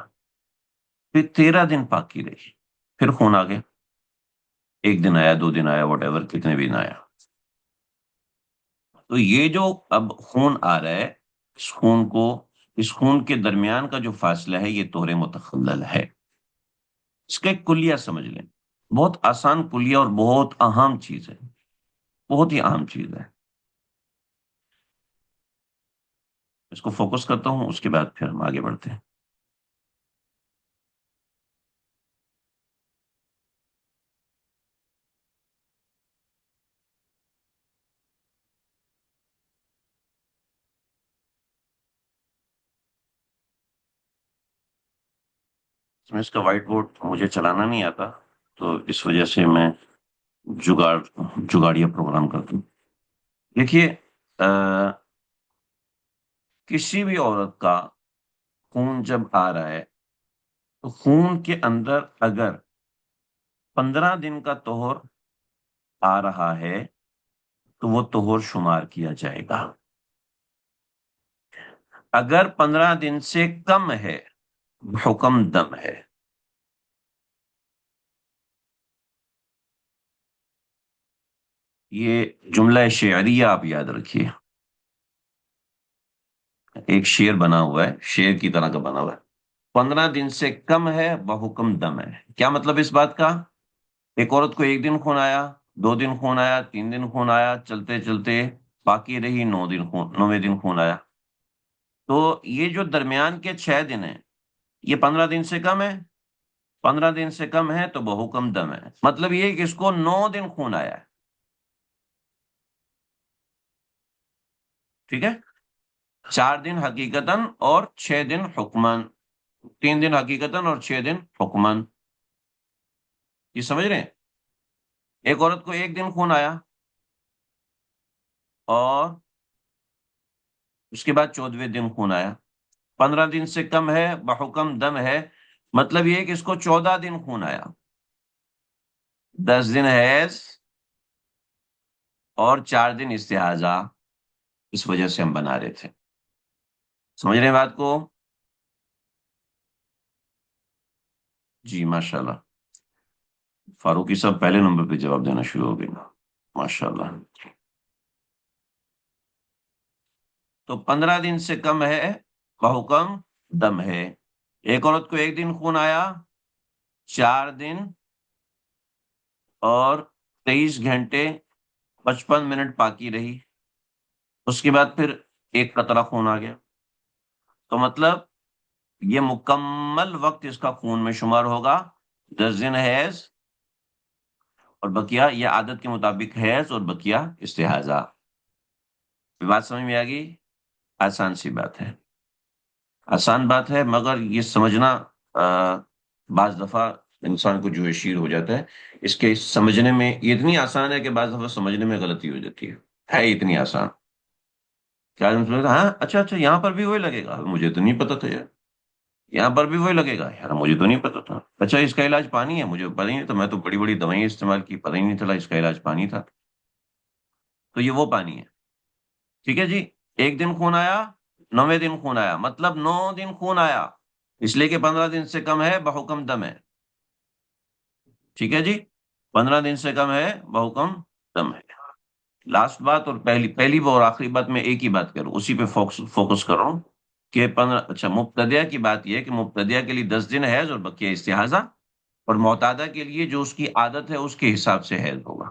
پھر 13 دن باقی رہی، پھر خون آ گیا، 1 دن آیا، 2 دن آیا، واٹ ایور کتنے بھی نہ آیا۔ تو یہ جو اب خون آ رہا ہے، اس خون کے درمیان کا جو فاصلہ ہے، یہ طور متخلل ہے۔ اس کا ایک کلیہ سمجھ لیں، بہت آسان کلیہ اور بہت اہم چیز ہے، بہت ہی اہم چیز ہے۔ اس کو فوکس کرتا ہوں، اس کے بعد پھر ہم آگے بڑھتے ہیں۔ اس کا وائٹ بورڈ مجھے چلانا نہیں آتا، تو اس وجہ سے میں جگاڑ جگاڑیا پروگرام کرتا ہوں. دیکھیے، کسی بھی عورت کا خون جب آ رہا ہے تو خون کے اندر اگر 15 دن کا طہور آ رہا ہے تو وہ طہور شمار کیا جائے گا. اگر 15 دن سے کم ہے، حکم دم ہے. یہ جملہ شعریہ آپ یاد رکھیے، ایک شعر بنا ہوا ہے، شعر کی طرح کا بنا ہوا ہے. 15 دن سے کم ہے بحکم دم ہے. کیا مطلب اس بات کا؟ ایک عورت کو ایک دن خون آیا، 2 دن خون آیا، 3 دن خون آیا، چلتے چلتے باقی رہی 9ویں دن خون آیا. تو یہ جو درمیان کے 6 دن ہیں، یہ 15 دن سے کم ہے. 15 دن سے کم ہے تو بحکم دم ہے. مطلب یہ کہ اس کو 9 دن خون آیا ہے. ٹھیک ہے. 4 دن حقیقتاً اور 6 دن حکمن. 3 دن حقیقتاً اور 6 دن حکمن. یہ سمجھ رہے ہیں؟ ایک عورت کو ایک دن خون آیا اور اس کے بعد 14ویں دن خون آیا. 15 دن سے کم ہے بحکم دم ہے. مطلب یہ کہ اس کو 14 دن خون آیا. 10 دن حیض اور 4 دن استحاضہ. اس وجہ سے ہم بنا رہے تھے. سمجھ رہے ہیں بات کو؟ جی ماشاء اللہ. فاروقی صاحب پہلے نمبر پہ جواب دینا شروع ہو گئے. ماشاء اللہ. تو 15 دن سے کم ہے بحکم دم ہے. ایک عورت کو ایک دن خون آیا، 4 دن اور 23 گھنٹے 55 منٹ باقی رہی. اس کے بعد پھر ایک قطرہ خون آ گیا. تو مطلب یہ مکمل وقت اس کا خون میں شمار ہوگا. 10 دن حیض اور بقیہ، یہ عادت کے مطابق حیض اور بقیہ استحاضہ. بات سمجھ میں آ گئی؟ آسان سی بات ہے. آسان بات ہے، مگر یہ سمجھنا بعض دفعہ انسان کو جو ہے شیر ہو جاتا ہے. اس کے سمجھنے میں یہ اتنی آسان ہے کہ بعض دفعہ سمجھنے میں غلطی ہو جاتی ہے اتنی آسان. کیا ہاں اچھا اچھا، یہاں پر بھی وہی لگے گا، مجھے تو نہیں پتا تھا یار. یہاں پر بھی وہی لگے گا یار، مجھے تو نہیں پتا تھا. اچھا اس کا علاج پانی ہے، مجھے پتا ہی نہیں تھا. میں تو بڑی بڑی دوائیں استعمال کی، پتہ ہی نہیں چلا اس کا علاج پانی تھا. تو یہ وہ پانی ہے. ٹھیک ہے جی. ایک دن خون آیا، 9ویں دن خون آیا، مطلب 9 دن خون آیا. اس لیے کہ 15 دن سے کم ہے بحکم دم ہے. ٹھیک ہے جی. 15 دن سے کم ہے بحکم دم ہے. لاسٹ بات اور پہلی اور آخری بات میں ایک ہی بات کروں، اسی پہ فوکس کر رہا ہوں کہ 15. اچھا، مبتدیہ کی بات یہ ہے کہ مبتدیہ کے لیے 10 دن حیض اور بقیہ استحاضہ، اور معتادہ کے لیے جو اس کی عادت ہے اس کے حساب سے حیض ہوگا.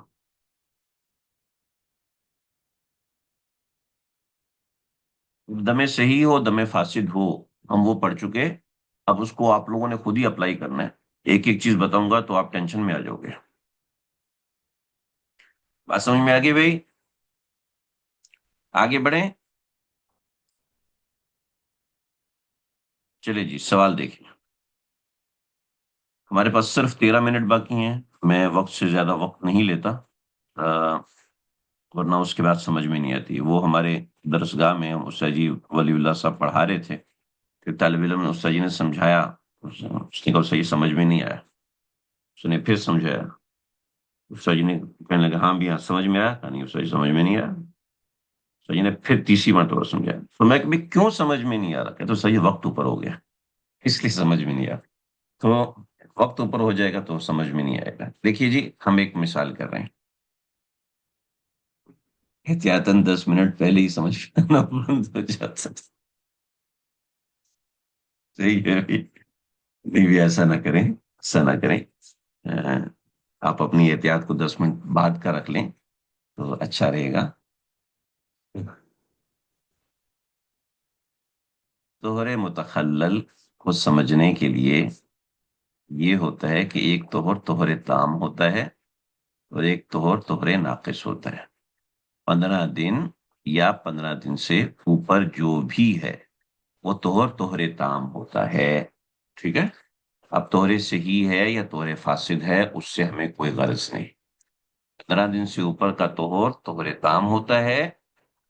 دم صحیح ہو دم فاسد ہو، ہم وہ پڑھ چکے. اب اس کو آپ لوگوں نے خود ہی اپلائی کرنا ہے. ایک ایک چیز بتاؤں گا تو آپ ٹینشن میں آ جاؤ گے. بات سمجھ میں آ گئی بھائی؟ آگے بڑھیں. چلے جی، سوال دیکھیں. ہمارے پاس صرف 13 منٹ باقی ہیں. میں وقت سے زیادہ وقت نہیں لیتا، ورنہ اس کے بعد سمجھ میں نہیں آتی. وہ ہمارے درسگاہ میں استاد جی ولی اللہ صاحب پڑھا رہے تھے. پھر طالب علم نے استاد جی نے سمجھایا، اس نے کہا استاد جی سمجھ میں نہیں آیا. اس نے پھر سمجھایا. استاد جی نے کہنے لگا ہاں بھی ہاں سمجھ میں آیا. کہا نہیں استاد جی سمجھ میں نہیں آیا. استاد جی نے پھر تیسری مرتبہ سمجھایا. تو میں کہ کیوں سمجھ میں نہیں آ رہا؟ کہ تو صحیح وقت اوپر ہو گیا اس لیے سمجھ میں نہیں آ رہا. تو وقت اوپر ہو جائے گا تو سمجھ میں نہیں آئے گا. دیکھیے جی، ہم ایک مثال کر رہے ہیں. احتیاطاً 10 منٹ پہلے ہی سمجھ آنا بند ہو جاتا. صحیح ہے بھی. نہیں بھی ایسا نہ کریں، ایسا نہ کریں. آ، آپ اپنی احتیاط کو 10 منٹ بعد کا رکھ لیں تو اچھا رہے گا. طہر متخلل کو سمجھنے کے لیے یہ ہوتا ہے کہ ایک طہر تام ہوتا ہے اور ایک طہر ناقص ہوتا ہے. 15 دن یا 15 دن سے اوپر جو بھی ہے وہ طہر تام ہوتا ہے. ٹھیک ہے. اب طہر صحیح ہے یا طہر فاسد ہے اس سے ہمیں کوئی غرض نہیں. 15 دن سے اوپر کا طہور طہر تام ہوتا ہے،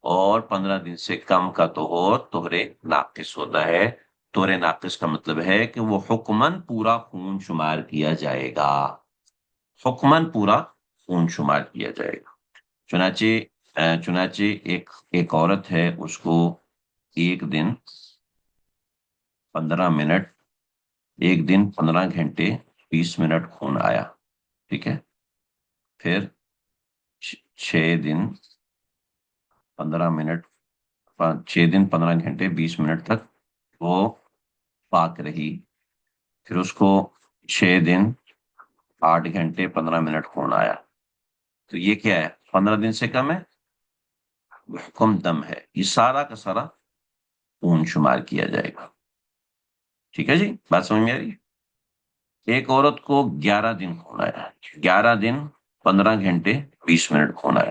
اور 15 دن سے کم کا طہور طہر ناقص ہوتا ہے. طہر ناقص کا مطلب ہے کہ وہ حکمن پورا خون شمار کیا جائے گا. حکمن پورا خون شمار کیا جائے گا. چنانچہ چنانچہ ایک عورت ہے، اس کو ایک دن 15 منٹ، ایک دن 15 گھنٹے 20 منٹ خون آیا. ٹھیک ہے. پھر 6 دن 15 منٹ، 6 دن 15 گھنٹے 20 منٹ تک وہ پاک رہی. پھر اس کو 6 دن 8 گھنٹے 15 منٹ خون آیا. تو یہ کیا ہے؟ 15 دن سے کم ہے، حکم دم ہے. یہ سارا کا سارا خون شمار کیا جائے گا. ٹھیک ہے جی، بات سمجھ میں آ رہی ہے؟ ایک عورت کو 11 دن خون آیا، 11 دن 15 گھنٹے 20 منٹ خون آیا.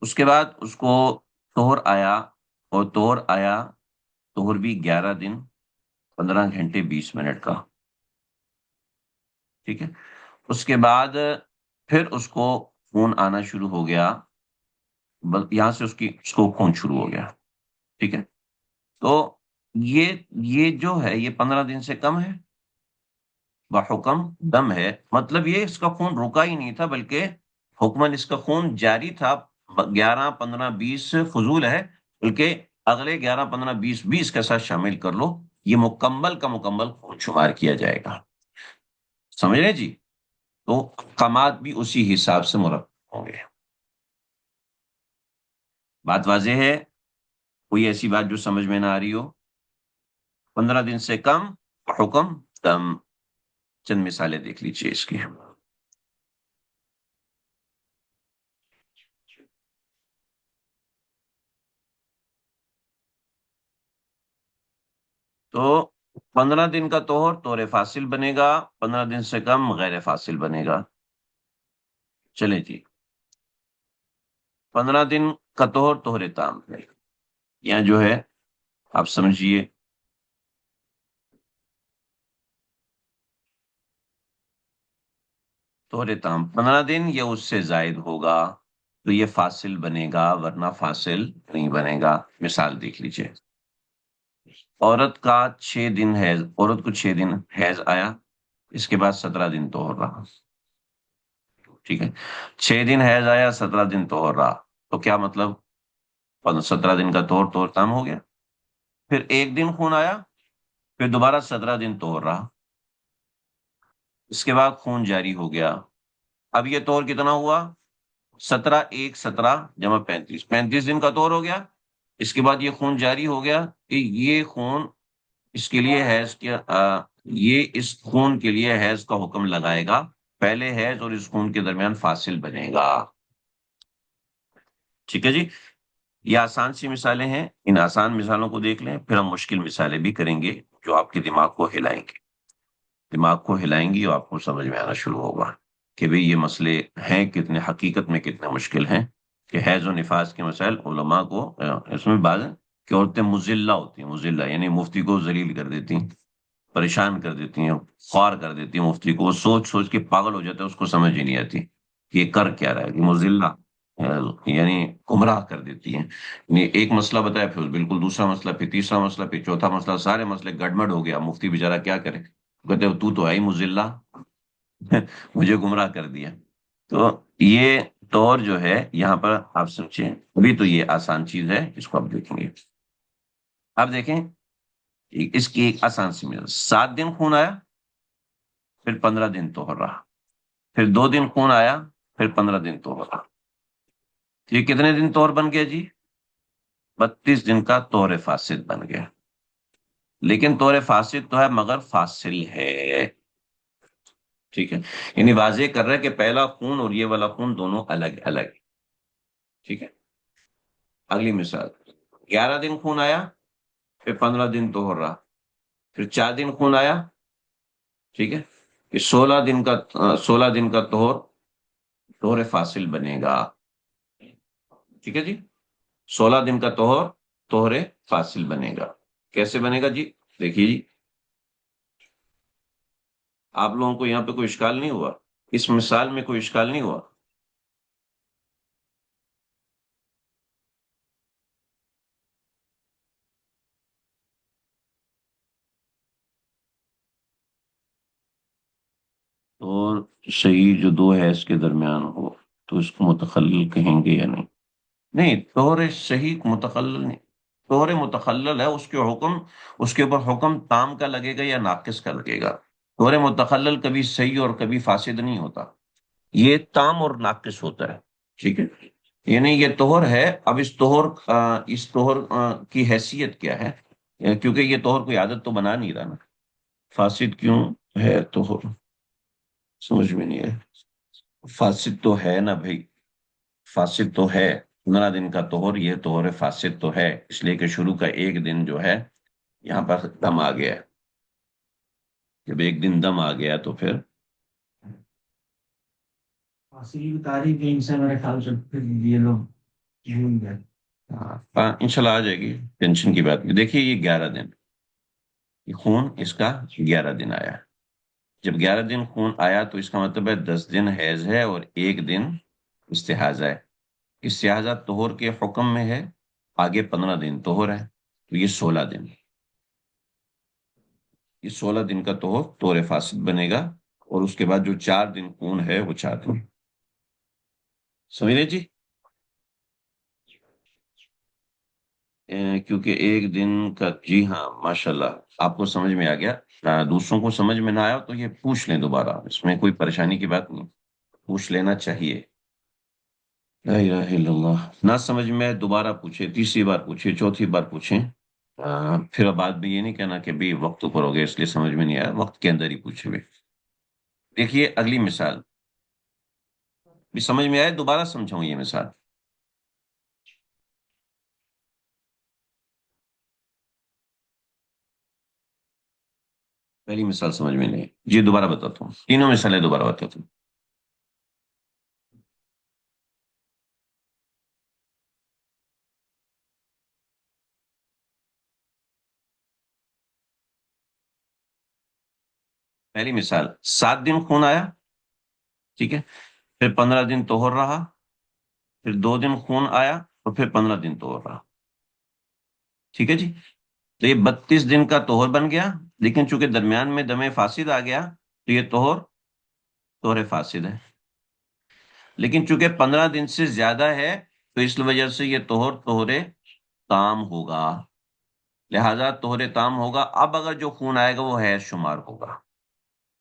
اس کے بعد اس کو طہر آیا، اور طہر بھی 11 دن 15 گھنٹے 20 منٹ کا. ٹھیک ہے. اس کے بعد پھر اس کو خون آنا شروع ہو گیا. یہاں سے اس کو خون شروع ہو گیا. ٹھیک ہے. تو یہ جو ہے یہ 15 دن سے کم ہے، حکم دم ہے. مطلب یہ اس کا خون رکا ہی نہیں تھا، بلکہ حکمن اس کا خون جاری تھا. 11 15 20 فضول ہے، بلکہ اگلے 11 15 20 کے ساتھ شامل کر لو. یہ مکمل کا مکمل خون شمار کیا جائے گا. سمجھ رہے جی؟ تو احکامات بھی اسی حساب سے مرتب ہوں گے. بات واضح ہے؟ کوئی ایسی بات جو سمجھ میں نہ آ رہی ہو؟ 15 دن سے کم حکم دم. چند مثالیں دیکھ لیجیے اس کی. تو 15 دن کا طہر فاصل بنے گا، 15 دن سے کم غیر فاصل بنے گا. چلیں جی. 15 دن کا طہر تام ہے. یہاں جو ہے آپ سمجھیے، طہر تام 15 دن یا اس سے زائد ہوگا تو یہ فاصل بنے گا، ورنہ فاصل نہیں بنے گا. مثال دیکھ لیجیے. عورت کو 6 دن حیض آیا، اس کے بعد 17 دن طہر رہا. ٹھیک ہے. 6 دن حیض آیا، 17 دن طہر رہا. تو کیا مطلب؟ 17 دن کا طہر تام ہو گیا. پھر ایک دن خون آیا، پھر دوبارہ 17 دن طہر رہا. اس کے بعد خون جاری ہو گیا. اب یہ طہر کتنا ہوا؟ 17 1 17 جمع 35، 35 دن کا طہر ہو گیا. اس کے بعد یہ خون جاری ہو گیا کہ یہ خون اس کے لیے یہ اس خون کے لیے حیض کا حکم لگائے گا. پہلے حیض اور اس خون کے درمیان فاصل بنے گا. ٹھیک ہے جی. یہ آسان سی مثالیں ہیں، ان آسان مثالوں کو دیکھ لیں، پھر ہم مشکل مثالیں بھی کریں گے جو آپ کے دماغ کو ہلائیں گے. دماغ کو ہلائیں گی اور آپ کو سمجھ میں آنا شروع ہوگا کہ بھئی یہ مسئلے ہیں کتنے، حقیقت میں کتنے مشکل ہیں. کہ حیض و نفاس کے مسائل علماء کو اس میں بعض کہ عورتیں مذلہ ہوتی ہیں. مذلہ یعنی مفتی کو ذلیل کر دیتی ہیں، پریشان کر دیتی ہیں، خوار کر دیتی ہیں مفتی کو. وہ سوچ سوچ کے پاگل ہو جاتا ہے، اس کو سمجھ ہی نہیں آتی کہ یہ کر کیا رہا ہے. یہ مذلہ یعنی گمراہ کر دیتی ہیں. یعنی ایک مسئلہ بتایا، پھر بالکل دوسرا مسئلہ، پھر تیسرا مسئلہ، پھر چوتھا مسئلہ، سارے مسئلے گڑبڑ ہو گیا. مفتی بیچارہ کیا کرے؟ کہتے تو ہے ہی مذلہ، مجھے گمراہ کر دیا. تو یہ طور جو ہے یہاں پر آپ سمجھیں. ابھی تو یہ آسان چیز ہے، اس کو آپ دیکھیں گے. آپ دیکھیں اس کی ایک آسان سی مثال. 7 دن خون آیا، پھر 15 دن طہر رہا. پھر 2 دن خون آیا، پھر 15 دن طہر رہا. یہ کتنے دن طہر بن گیا جی؟ 32 دن کا طہر فاسد بن گیا. لیکن طہر فاسد تو ہے مگر فاصل ہے. ٹھیک ہے. یعنی واضح کر رہا ہے کہ پہلا خون اور یہ والا خون دونوں الگ الگ. ٹھیک ہے. اگلی مثال. 11 دن خون آیا، پھر 15 دن طہر رہا. پھر 4 دن خون آیا. ٹھیک ہے. پھر 16 دن کا طہر فاصل بنے گا. ٹھیک ہے جی. 16 دن کا طہر فاصل بنے گا. کیسے بنے گا جی؟ دیکھیے جی. آپ لوگوں کو یہاں پہ کوئی اشکال نہیں ہوا؟ اس مثال میں کوئی اشکال نہیں ہوا؟ اور صحیح جو دو حیض کے درمیان ہو تو اس کو متخلل کہیں گے یا نہیں؟ نہیں، طہر صحیح متخلل نہیں، طہر متخلل ہے اس کے حکم، اس کے اوپر حکم تام کا لگے گا یا ناقص کا لگے گا؟ طہر متخلل کبھی صحیح اور کبھی فاسد نہیں ہوتا، یہ تام اور ناقص ہوتا ہے، ٹھیک ہے؟ یعنی یہ طہر ہے، اب اس طہر کی حیثیت کیا ہے؟ کیونکہ یہ طہر کوئی عادت تو بنا نہیں رہا نا، فاسد کیوں ہے طہر؟ سمجھ میں نہیں ہے، فاسد تو ہے نا بھائی، فاسد تو ہے، 15 دن کا طہر، یہ طہر فاسد تو ہے، اس لیے کہ شروع کا ایک دن جو ہے یہاں پر دم آ گیا ہے، جب ایک دن دم آ گیا تو پھر اصلی تاریخ ان سے میرے خیال سے پھر یہ لوگ بھول گئے۔ انشاءاللہ آ جائے گی، ٹینشن کی بات نہیں۔ دیکھیے یہ 11 دن، یہ خون اس کا 11 دن آیا، جب 11 دن خون آیا تو اس کا مطلب ہے 10 دن حیض ہے اور ایک دن استحاضہ ہے، استحاضہ طہور کے حکم میں ہے، آگے 15 دن طہور ہے، تو یہ 16 دن، یہ 16 دن کا طہور طور فاسد بنے گا، اور اس کے بعد جو 4 دن خون ہے وہ 4 دن، سمجھ رہے جی؟ کیونکہ ایک دن کا، جی ہاں ماشاءاللہ، آپ کو سمجھ میں آ گیا، دوسروں کو سمجھ میں نہ آیا تو یہ پوچھ لیں دوبارہ، اس میں کوئی پریشانی کی بات نہیں، پوچھ لینا چاہیے۔ لا الہ الا اللہ، نہ سمجھ میں آئے دوبارہ پوچھے، تیسری بار پوچھے، چوتھی بار پوچھیں، پھر اب بعد میں یہ نہیں کہنا کہ بھی وقت اوپر ہو گیا اس لیے سمجھ میں نہیں آیا، وقت کے اندر ہی پوچھے ہوئے۔ دیکھیے اگلی مثال بھی سمجھ میں آئے، دوبارہ سمجھاؤں یہ مثال۔ پہلی مثال سمجھ میں نہیں، جی دوبارہ بتاتا ہوں، تینوں مثالیں دوبارہ بتاتا ہوں۔ پہلی مثال، 7 دن خون آیا، ٹھیک ہے، پھر 15 دن طہور رہا، پھر 2 دن خون آیا، اور پھر 15 دن طہور رہا، ٹھیک ہے جی؟ تو یہ 32 دن کا طہور بن گیا، لیکن چونکہ درمیان میں دم فاسد آ گیا تو یہ طہور فاسد ہے، لیکن چونکہ 15 دن سے زیادہ ہے تو اس وجہ سے یہ طہور تام ہوگا، لہذا طہور تام ہوگا، اب اگر جو خون آئے گا وہ حیض شمار ہوگا،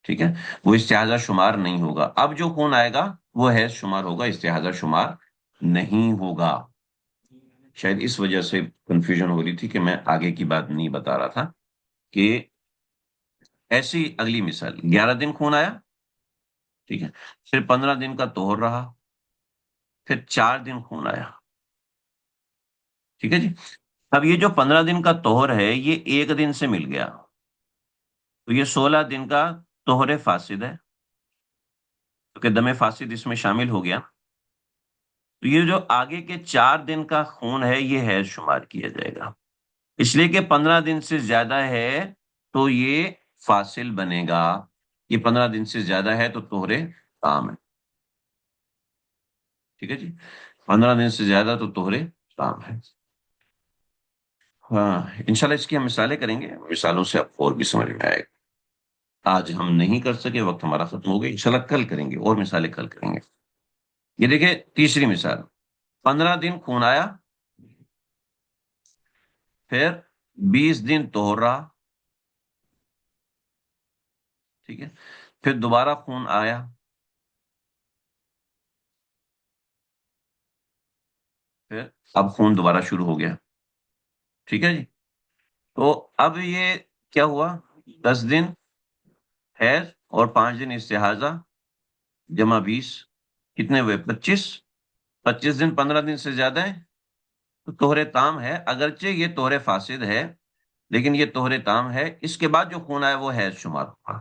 ٹھیک ہے؟ وہ استحاضہ شمار نہیں ہوگا، اب جو خون آئے گا وہ حیض شمار ہوگا، استحاضہ شمار نہیں ہوگا۔ شاید اس وجہ سے کنفیوژن ہو رہی تھی کہ میں آگے کی بات نہیں بتا رہا تھا، کہ ایسی اگلی مثال، 11 دن خون آیا، ٹھیک ہے، پھر 15 دن کا طہور رہا، پھر 4 دن خون آیا، ٹھیک ہے جی؟ اب یہ جو 15 دن کا طہور ہے یہ ایک دن سے مل گیا، تو یہ 16 دن کا طہور فاسد ہے، کیونکہ دم فاسد اس میں شامل ہو گیا، تو یہ جو آگے کے 4 دن کا خون ہے یہ حیض شمار کیا جائے گا، اس لیے کہ 15 دن سے زیادہ ہے تو یہ فاصل بنے گا، یہ 15 دن سے زیادہ ہے تو طہر تام ہے، ٹھیک ہے جی؟ 15 دن سے زیادہ تو طہر تام ہے۔ ہاں، انشاءاللہ اس کی ہم مثالیں کریں گے، مثالوں سے آپ اور بھی سمجھ میں آئے گا، آج ہم نہیں کر سکے، وقت ہمارا ختم ہو گیا، انشاءاللہ کل کریں گے، اور مثالیں کل کریں گے۔ یہ دیکھیں تیسری مثال، 15 دن خون آیا، پھر 20 دن طہور رہا، ٹھیک ہے، پھر دوبارہ خون آیا، پھر اب خون دوبارہ شروع ہو گیا، ٹھیک ہے جی؟ تو اب یہ کیا ہوا، 10 دن حیض اور 5 دن استحاضہ، جمع 20، کتنے ہوئے؟ 25، 25 دن 15 دن سے زیادہ ہے تو طہر تام ہے، اگرچہ یہ طہر فاسد ہے لیکن یہ طہر تام ہے، اس کے بعد جو خون آیا وہ حیض شمار ہوگا،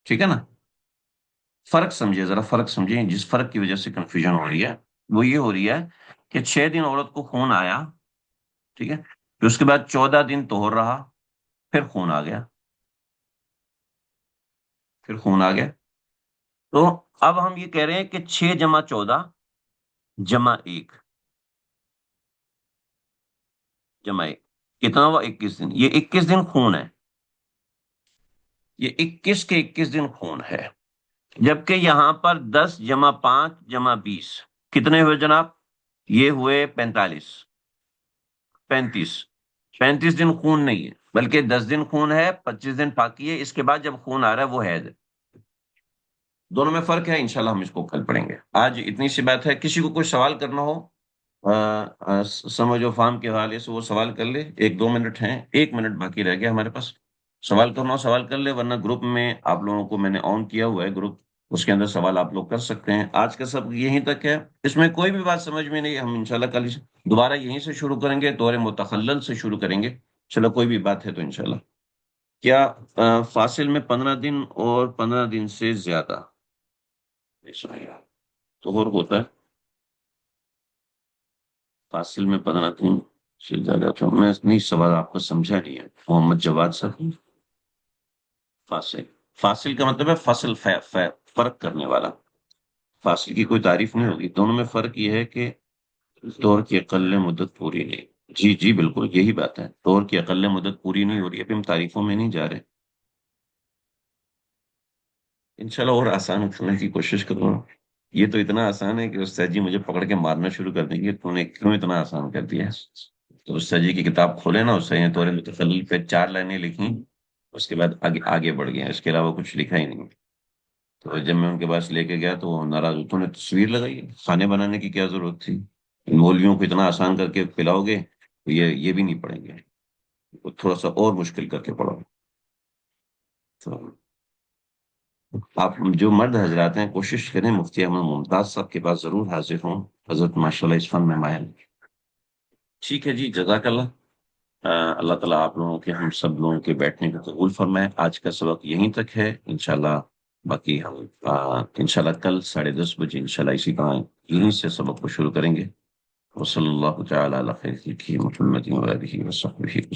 ٹھیک ہے نا؟ فرق سمجھیے، ذرا فرق سمجھیے، جس فرق کی وجہ سے کنفیوژن ہو رہی ہے وہ یہ ہو رہی ہے کہ 6 دن عورت کو خون آیا، ٹھیک ہے، پھر اس کے بعد 14 دن طہور رہا، پھر خون آ گیا، پھر خون آ گیا. تو اب ہم یہ کہہ رہے ہیں کہ 6 + 14 +1 +1 کتنا ہوا؟ 21 دن. یہ 21 دن خون ہے. یہ 21 کے 21 دن خون ہے. جبکہ یہاں پر 10 + 5 + 20 کتنے ہوئے جناب؟ یہ ہوئے 45. 35. 35 دن خون نہیں ہے، بلکہ 10 دن خون ہے، 25 دن باقی ہے. اس کے بعد جب خون آ رہا ہے وہ حیض ہے. دونوں میں فرق ہے، انشاءاللہ ہم اس کو کل پڑھیں گے. آج اتنی سی بات ہے. کسی کو کوئی سوال کرنا ہو سمجھ و فہم کے حوالے سے وہ سوال کر لے. 1-2 منٹ ہیں، 1 منٹ باقی رہ گیا ہمارے پاس. سوال کرنا ہو سوال کر لے، ورنہ گروپ میں آپ لوگوں کو میں نے آن کیا ہوا ہے گروپ، اس کے اندر سوال آپ لوگ کر سکتے ہیں. آج کا سب یہیں تک ہے. اس میں کوئی بھی بات سمجھ میں نہیں، ہم انشاءاللہ کل دوبارہ یہیں سے شروع کریں گے، طور متخلل سے شروع کریں گے. چلو کوئی بھی بات ہے تو انشاءاللہ. کیا فاصل میں 15 دن اور 15 دن سے زیادہ طہور ہوتا ہے؟ فاصل میں 15 دن سے زیادہ. تو میں اتنی سوال آپ کو سمجھا نہیں ہے محمد جواد صاحب. فاصل، فاصل کا مطلب ہے فصل، فرق کرنے والا. فاصل کی کوئی تعریف نہیں ہوگی. دونوں میں فرق یہ ہے کہ طور کی اقل مدت پوری نہیں. جی جی بالکل یہی بات ہے. طور کی اقل مدت پوری نہیں ہو رہی ہے. ابھی ہم تعریفوں میں نہیں جا رہے. انشاءاللہ اور آسان کرنے کی کوشش کروں گا. یہ تو اتنا آسان ہے کہ استاد جی مجھے پکڑ کے مارنا شروع کر دیں گے، تو نے کیوں اتنا آسان کر دیا ہے. تو استاد جی کی کتاب کھولے نا، اس سے طور متخلل پہ 4 لائنیں لکھی، اس کے بعد آگے آگے بڑھ گیا. اس کے علاوہ کچھ لکھا ہی نہیں. تو جب میں ان کے پاس لے کے گیا تو وہ ناراض ہوتے نے تصویر لگائی. کھانے بنانے کی کیا ضرورت تھی؟ مولویوں کو اتنا آسان کر کے پلاؤ گے تو یہ بھی نہیں پڑھیں گے. تھوڑا سا اور مشکل کر کے پڑھو. تو آپ جو مرد حضرات ہیں کوشش کریں مفتی احمد ممتاز صاحب کے پاس ضرور حاضر ہوں. حضرت ماشاءاللہ اس فن میں ماہر ہیں. ٹھیک ہے جی، جزاک اللہ. اللہ تعالیٰ آپ لوگوں کے، ہم سب لوگوں کے بیٹھنے کا قبول فرمائے. آج کا سبق یہیں تک ہے انشاءاللہ. باقی ہم انشاءاللہ کل 10:30 بجے انشاءاللہ اسی طرح یہیں سے سبق کو شروع کریں گے. وصلی اللہ تعالیٰ علی خیر خلقہ محمد و آلہ وصحبہ اجمعین.